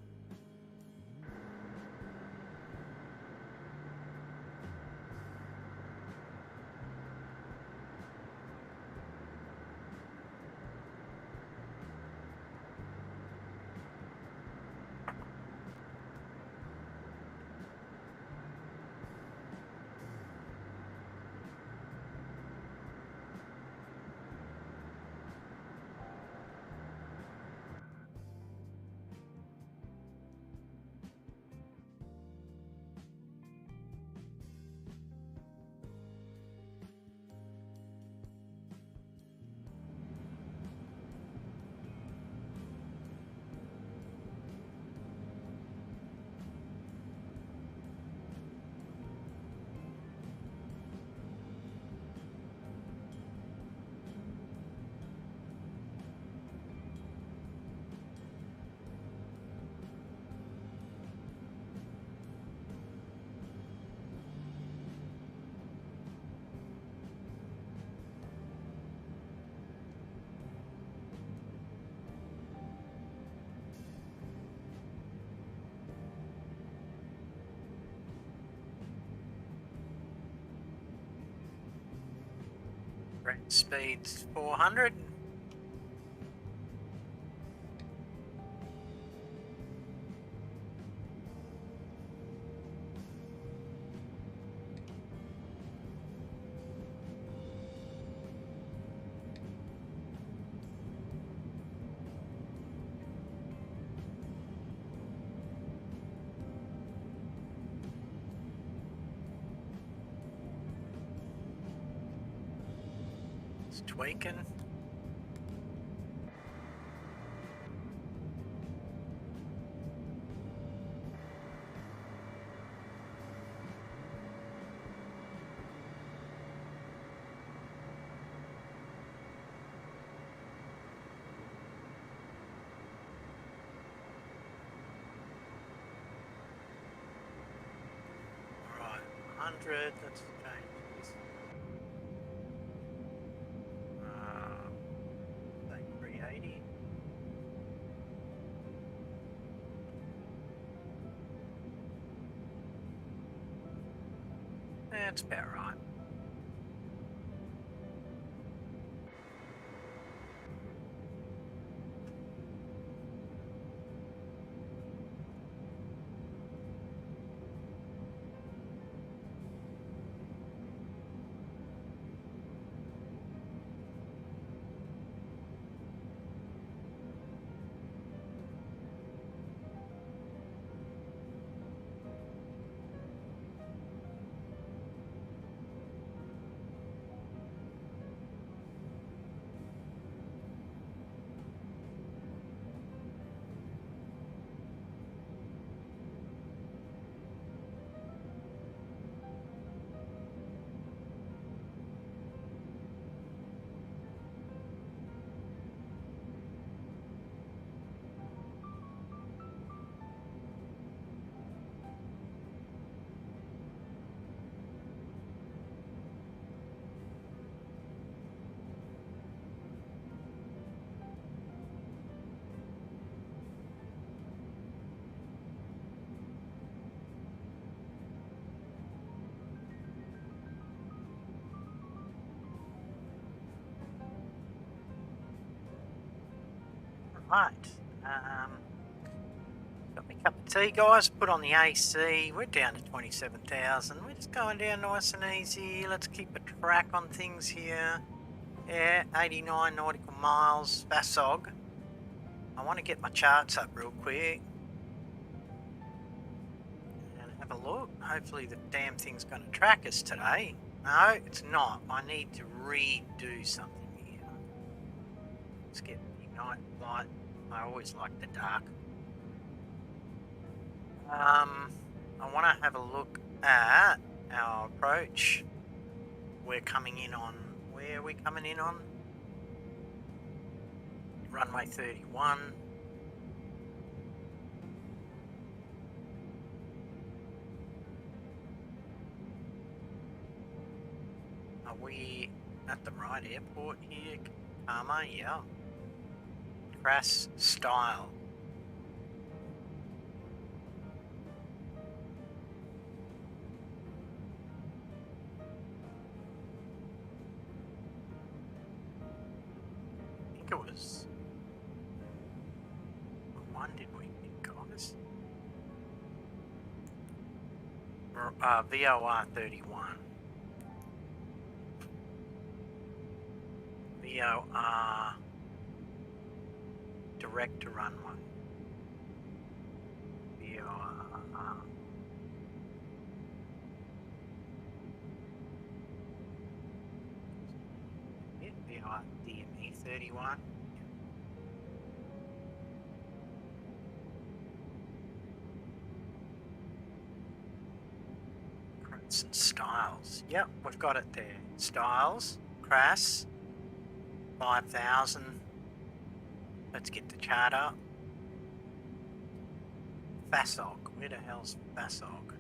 S12: Ground speed's 400. It's tweaking. 300. Let's change this. Say 380. That's about right. Right. Got me a cup of tea, guys. Put on the AC. We're down to 27,000. We're just going down nice and easy. Let's keep a track on things here. Yeah, 89 nautical miles. VASOG. I want to get my charts up real quick and have a look. Hopefully the damn thing's going to track us today. No, it's not. I need to redo something here. Let's get Ignite light. I always like the dark. I want to have a look at our approach. We're coming in on, where are we coming in on? Runway 31. Are we at the right airport here? Karma, yeah. Crass style. I think it was. What one did we think, guys? VOR 31. VOR direct to runway. VOR. Yeah, VOR DME 31. Crass and styles. Yep, we've got it there. Styles, crass, 5,000. Let's get the chart up. VASOG. Where the hell's VASOG?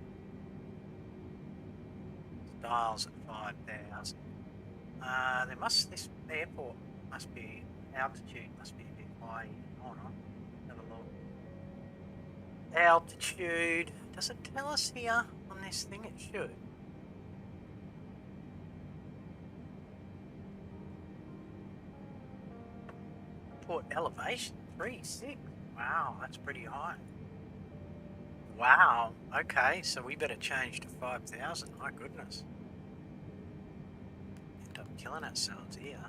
S12: Styles at 5,000. This airport must be, altitude must be a bit high. Hold on. Have a look. Altitude. Does it tell us here on this thing? It should. Port elevation 3.6. Wow, that's pretty high. Wow. Okay, so we better change to 5,000. My goodness. End up killing ourselves here.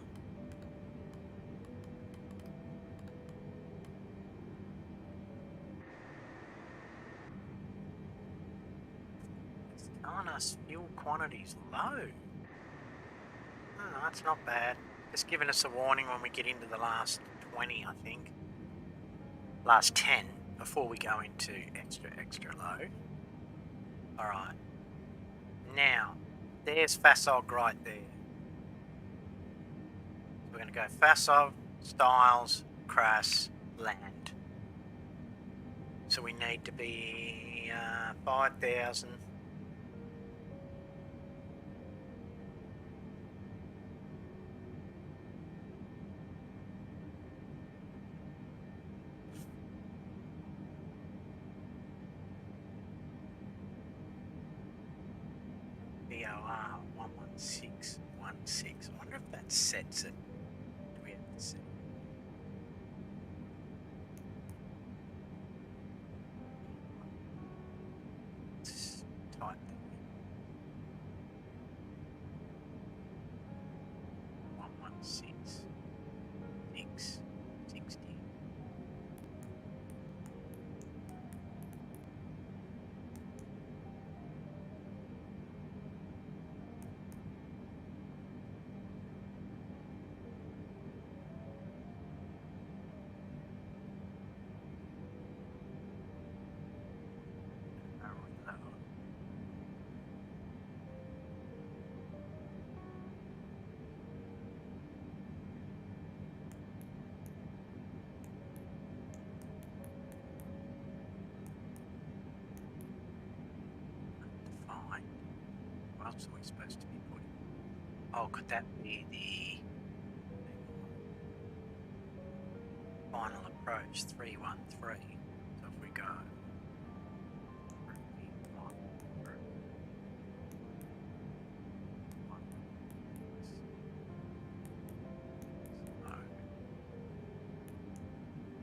S12: It's telling us fuel quantity's low. That's not bad. It's giving us a warning when we get into the last 20, I think. Last 10 before we go into extra low. Alright. Now, there's VASOG right there. We're going to go VASOG, styles, crass, land. So we need to be 5,000. VOR 11616. I wonder if that sets it. Do we have to set it? Let's type that in. 11660. What else are we supposed to be putting? Oh, could that be the final approach 313? So if we go 313.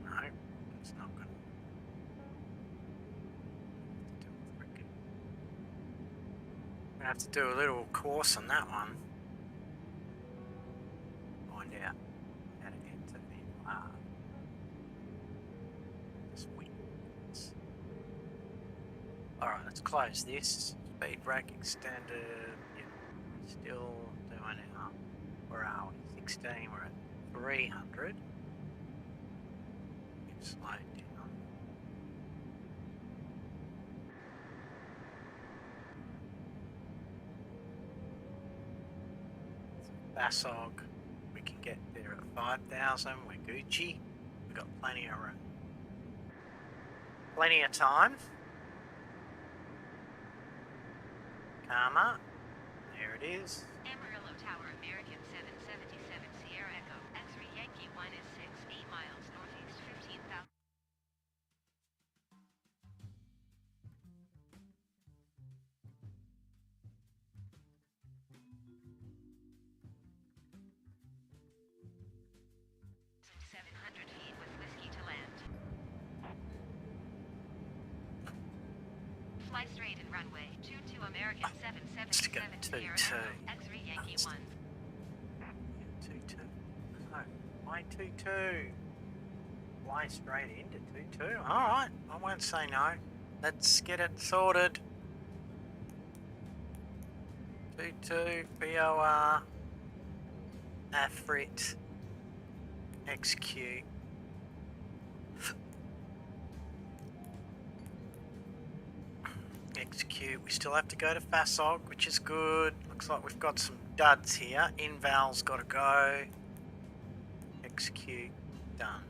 S12: No, it's not going to. I have to do a little course on that one. Find out how to enter VOR. This wins. Alright, let's close this. Speed brake extended. Yeah, still doing it up. Where are we? 16, we're at 300. We've slowed down. Bassog, we can get there at 5,000. We're Gucci. We've got plenty of room. Plenty of time. Karma. There it is.
S2: Amarillo Tower, American 777 Sierra Echo. X-ray Yankee 1 is 6 miles northeast, 15,000. Fly straight and runway 22 American 777 Sierra Echo, X-ray Yankee 1.
S12: 22. No, why 22? Fly straight into 22. Alright, I won't say no. Let's get it sorted. 22 VOR Afrit XQ. XQ. We still have to go to FASOG, which is good. Looks like we've got some duds here. Inval's got to go. XQ done.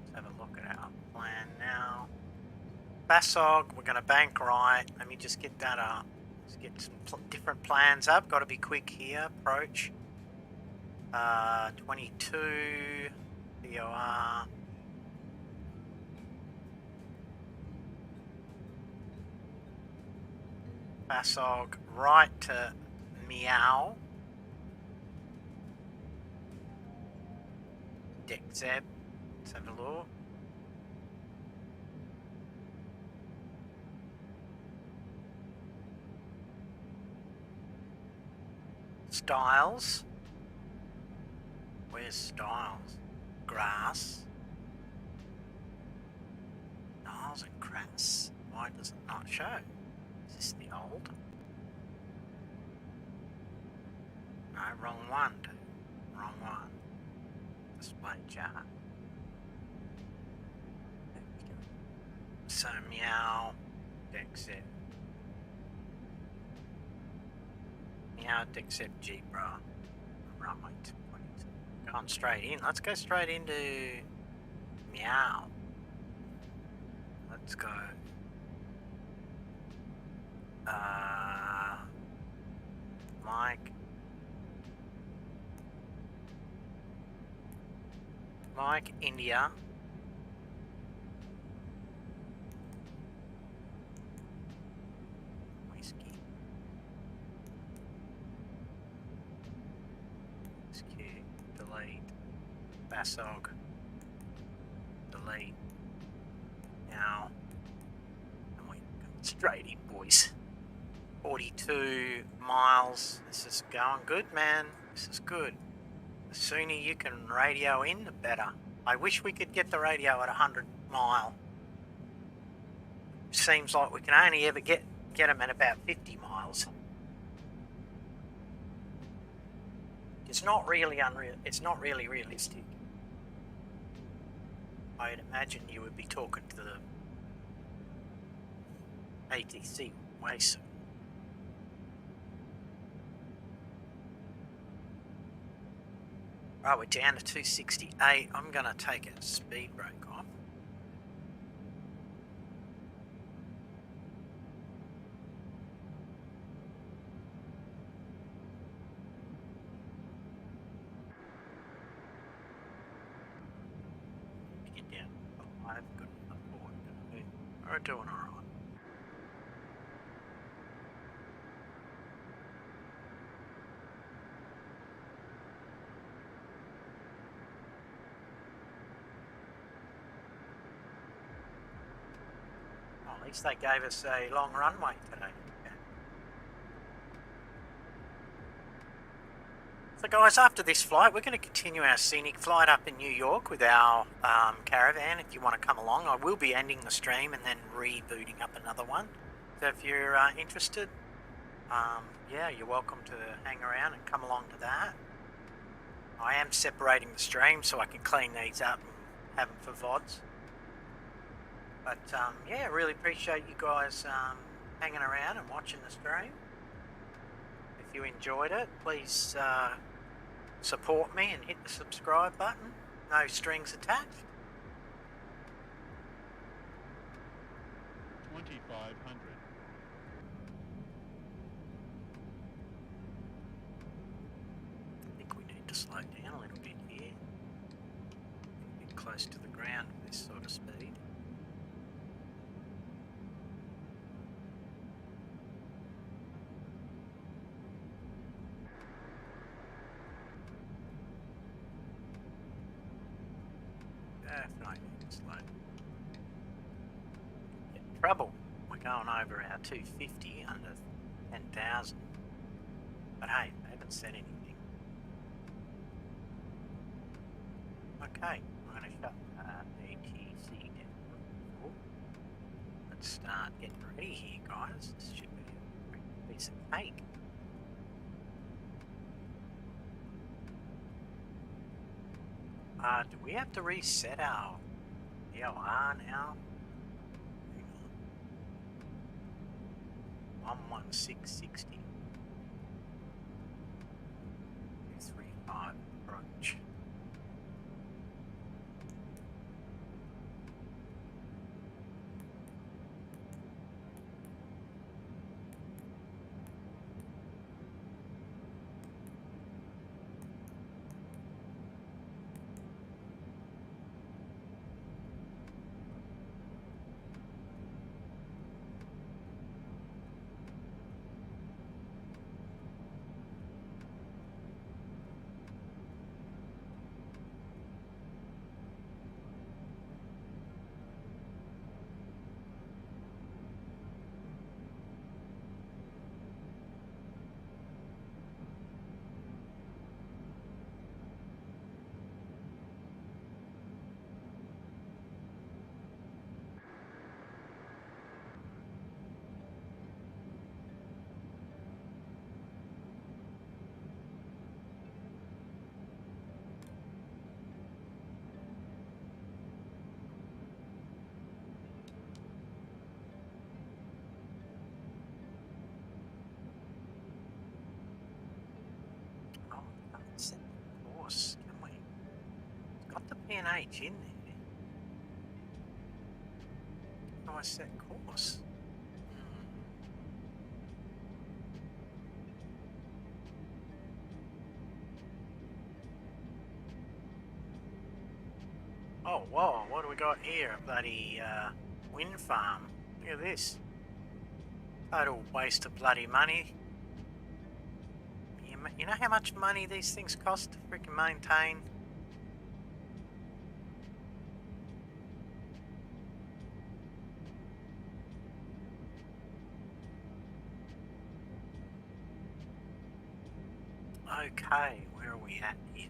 S12: Let's have a look at our plan now. FASOG, we're going to bank right. Let me just get that up. Let's get some different plans up. Got to be quick here. Approach. 22 VOR. FASOG right to Meow. DECZEB. Let's have a look. Styles. Where's Styles? Grass. Styles and Grass. Why does it not show? Is this the old? No, wrong one, dude. Wrong one. Display chart. There we go. So Meow, DECZEB. Meow, DECZEB, G-Bra. Runway 222. Going straight in. Let's go straight into Meow. Let's go. Mike, India. Whiskey. Basog. Delete. Now, and we're going straight in, boys. 42 miles. This is going good, man. This is good. The sooner you can radio in, the better. I wish we could get the radio at 100 mile. Seems like we can only ever get them at about 50 miles. It's not really unreal. It's not really realistic. I'd imagine you would be talking to the ATC way soon. Right, we're down to 268. I'm going to take a speed brake off. Get down. I've got enough forward. We're doing all right. At least they gave us a long runway today. So guys, after this flight, we're going to continue our scenic flight up in New York with our caravan. If you want to come along, I will be ending the stream and then rebooting up another one. So if you're interested, yeah, you're welcome to hang around and come along to that. I am separating the stream so I can clean these up and have them for VODs. But yeah, really appreciate you guys hanging around and watching the stream. If you enjoyed it, please support me and hit the subscribe button. No strings attached.
S8: 2500.
S12: I think we need to slow down a little bit here. Get close to the ground with this sort of speed. Definitely slow. Get in trouble. We're going over our 250 under 10,000. But hey, they haven't said anything. Okay, I'm going to shut ATC down. Let's start getting ready here, guys. This should be a piece of cake. Do we have to reset our DLR now? 11660. 235 approach. Set the course, can we? It's got the P&H in there. How do I set course? Oh, whoa, what do we got here? A bloody wind farm. Look at this. Total waste of bloody money. You know how much money these things cost to freaking maintain? Okay, where are we at here?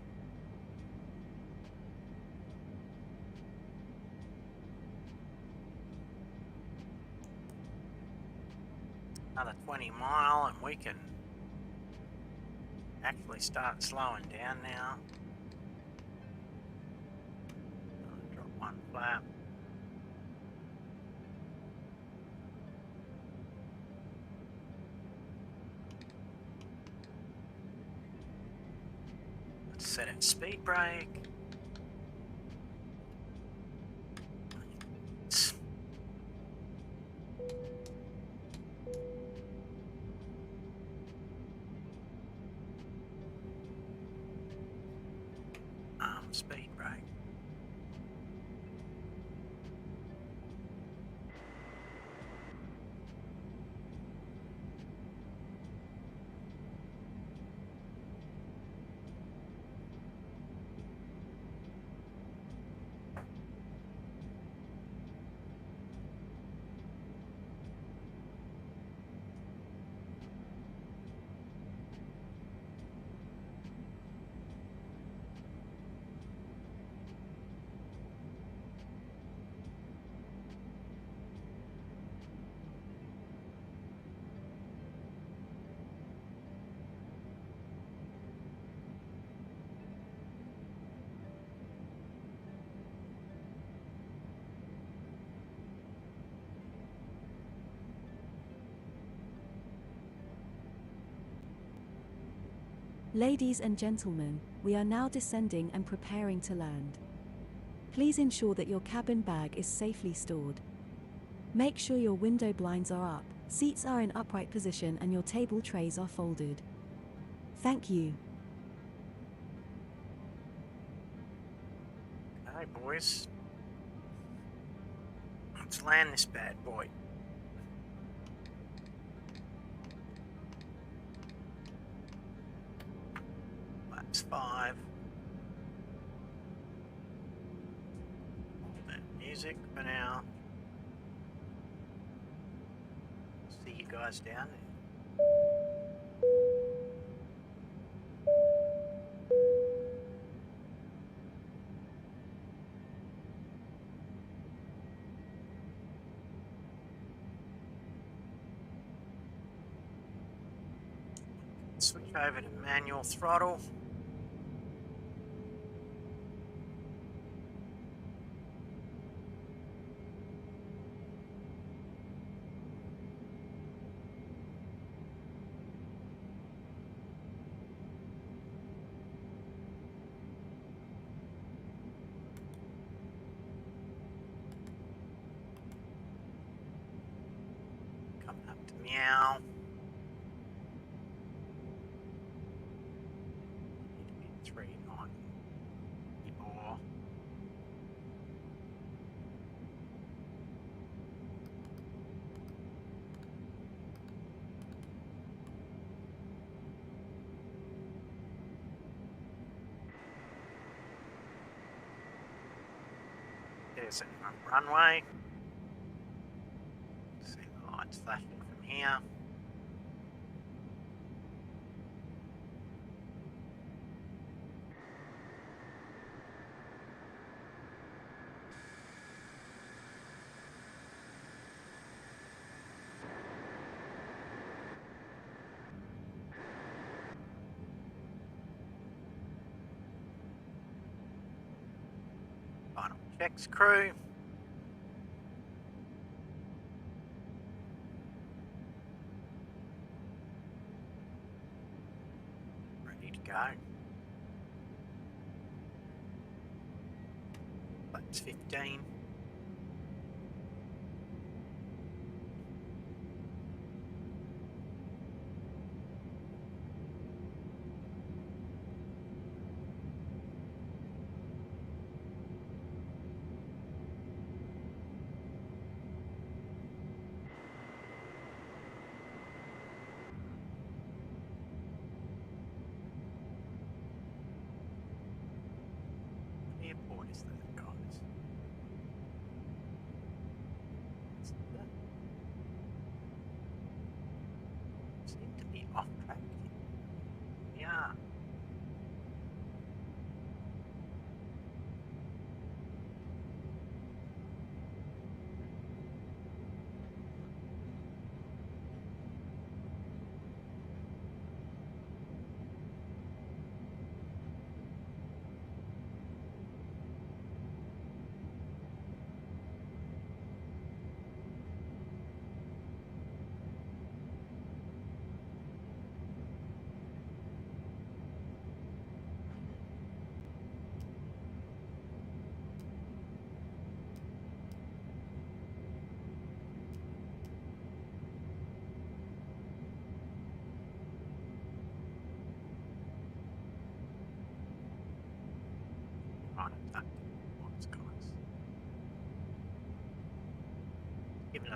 S12: Another 20 mile and we can actually start slowing down now. Drop one flap. Let's set it speed brake. Speed brake.
S8: Ladies and gentlemen, we are now descending and preparing to land. Please ensure that your cabin bag is safely stored. Make sure your window blinds are up, seats are in upright position and your table trays are folded. Thank you.
S12: Okay, boys. Let's land this bad boy. That's 5. That music for now. See you guys down there. Switch over to manual throttle. Coming up to meow. Need to be 3 on E4. There's a runway. See the lights flashing from here. Final checks, crew. Ready to go. That's 15. Airport is that, guys? Seem to be off track. Yeah.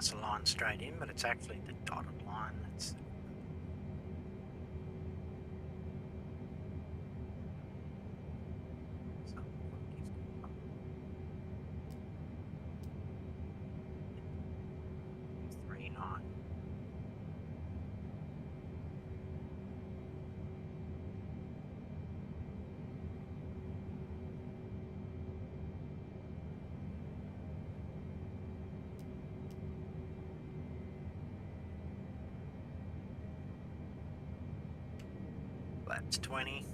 S12: us a line straight in, but it's actually the dotted line that's... That's 20.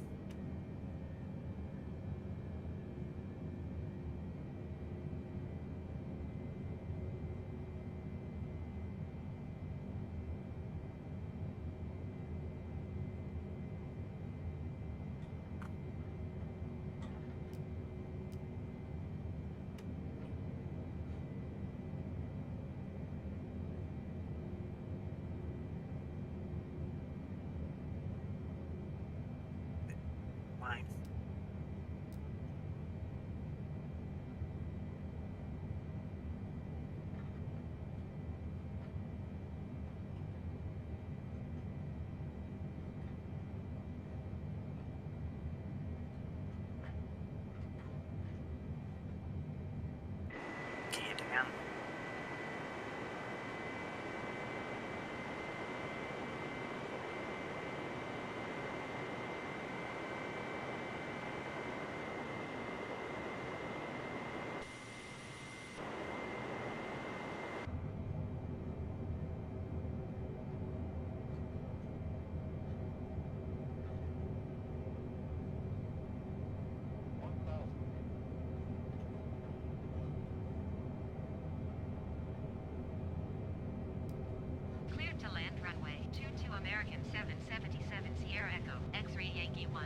S2: Cleared to land runway 22 American 777 Sierra Echo, X-ray Yankee 1.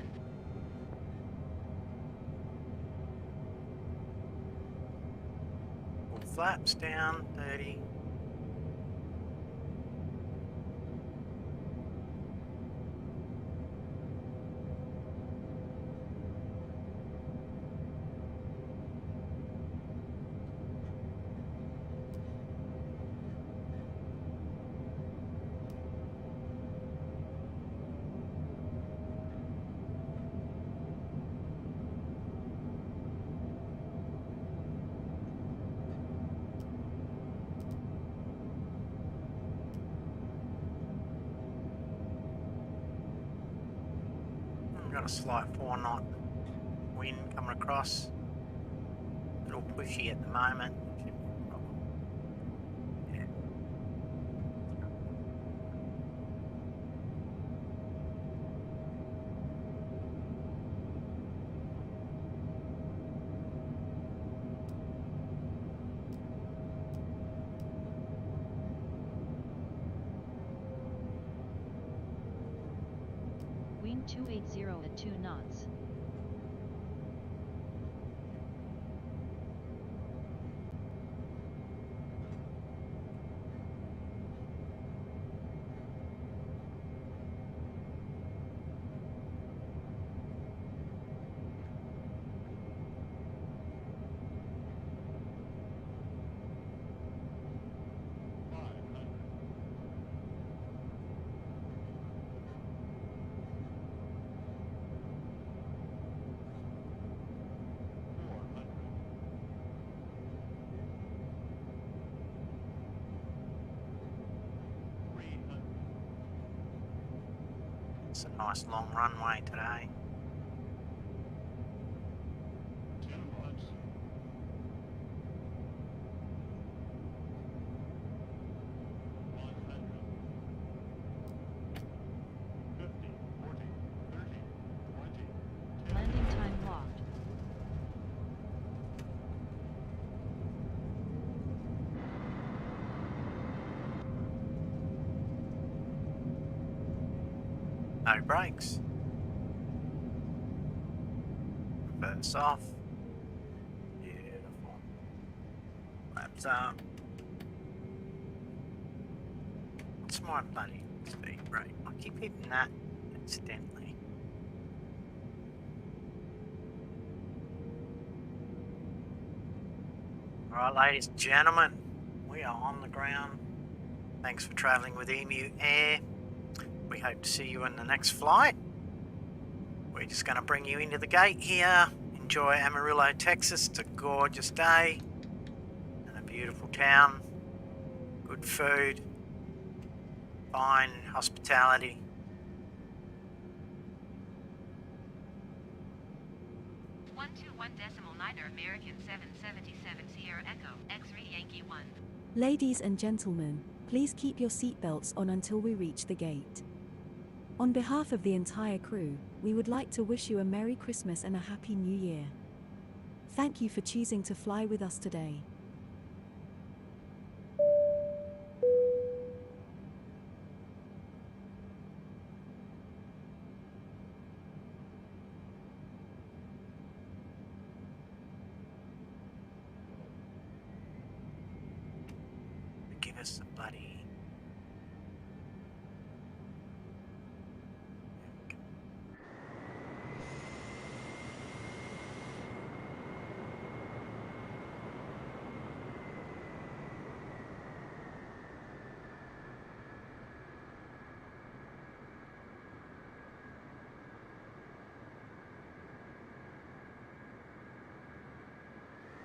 S12: Pull flaps down, 30. Got a slight 4-knot wind coming across. A little pushy at the moment. Yeah.
S13: Wind 280 at 2 knots. It's a nice long runway today. Landing time locked.
S12: No brakes. Reverse off. Beautiful. Flaps up. What's my bloody speed brake? I keep hitting that incidentally. Alright, ladies and gentlemen, we We are on the ground. Thanks for traveling with EMU Air. We hope to see you in the next flight. We're just going to bring you into the gate here. Enjoy Amarillo, Texas. It's a gorgeous day and a beautiful town. Good food, fine hospitality.
S2: American 777 Sierra Echo, X-ray Yankee 1.
S8: Ladies and gentlemen, please keep your seatbelts on until we reach the gate. On behalf of the entire crew, we would like to wish you a Merry Christmas and a Happy New Year. Thank you for choosing to fly with us today.
S12: Give us a bloody...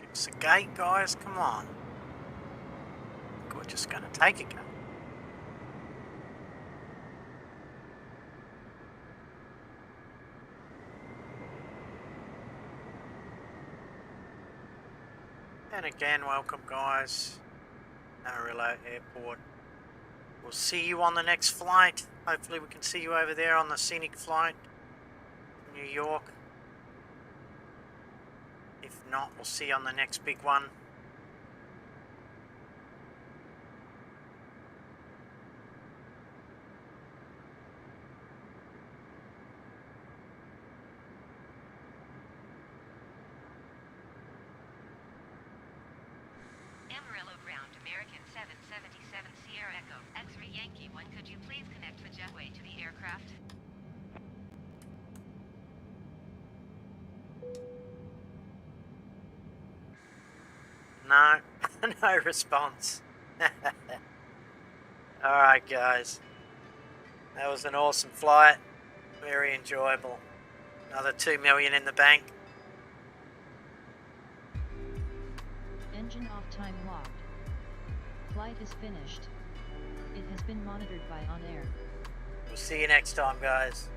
S12: Give us a gate, guys, come on. We're just going to take a go. And again, welcome guys, Amarillo Airport. We'll see you on the next flight. Hopefully we can see you over there on the scenic flight to New York. If not, we'll see you on the next big one.
S2: Amarillo ground, American 777 Sierra Echo, X-ray Yankee 1. Could you please connect the jetway to the aircraft?
S12: No, no response. Alright guys, that was an awesome flight, very enjoyable. Another 2 million in the bank.
S13: Engine off, time locked. Flight is finished. It has been monitored by OnAir.
S12: We'll see you next time guys.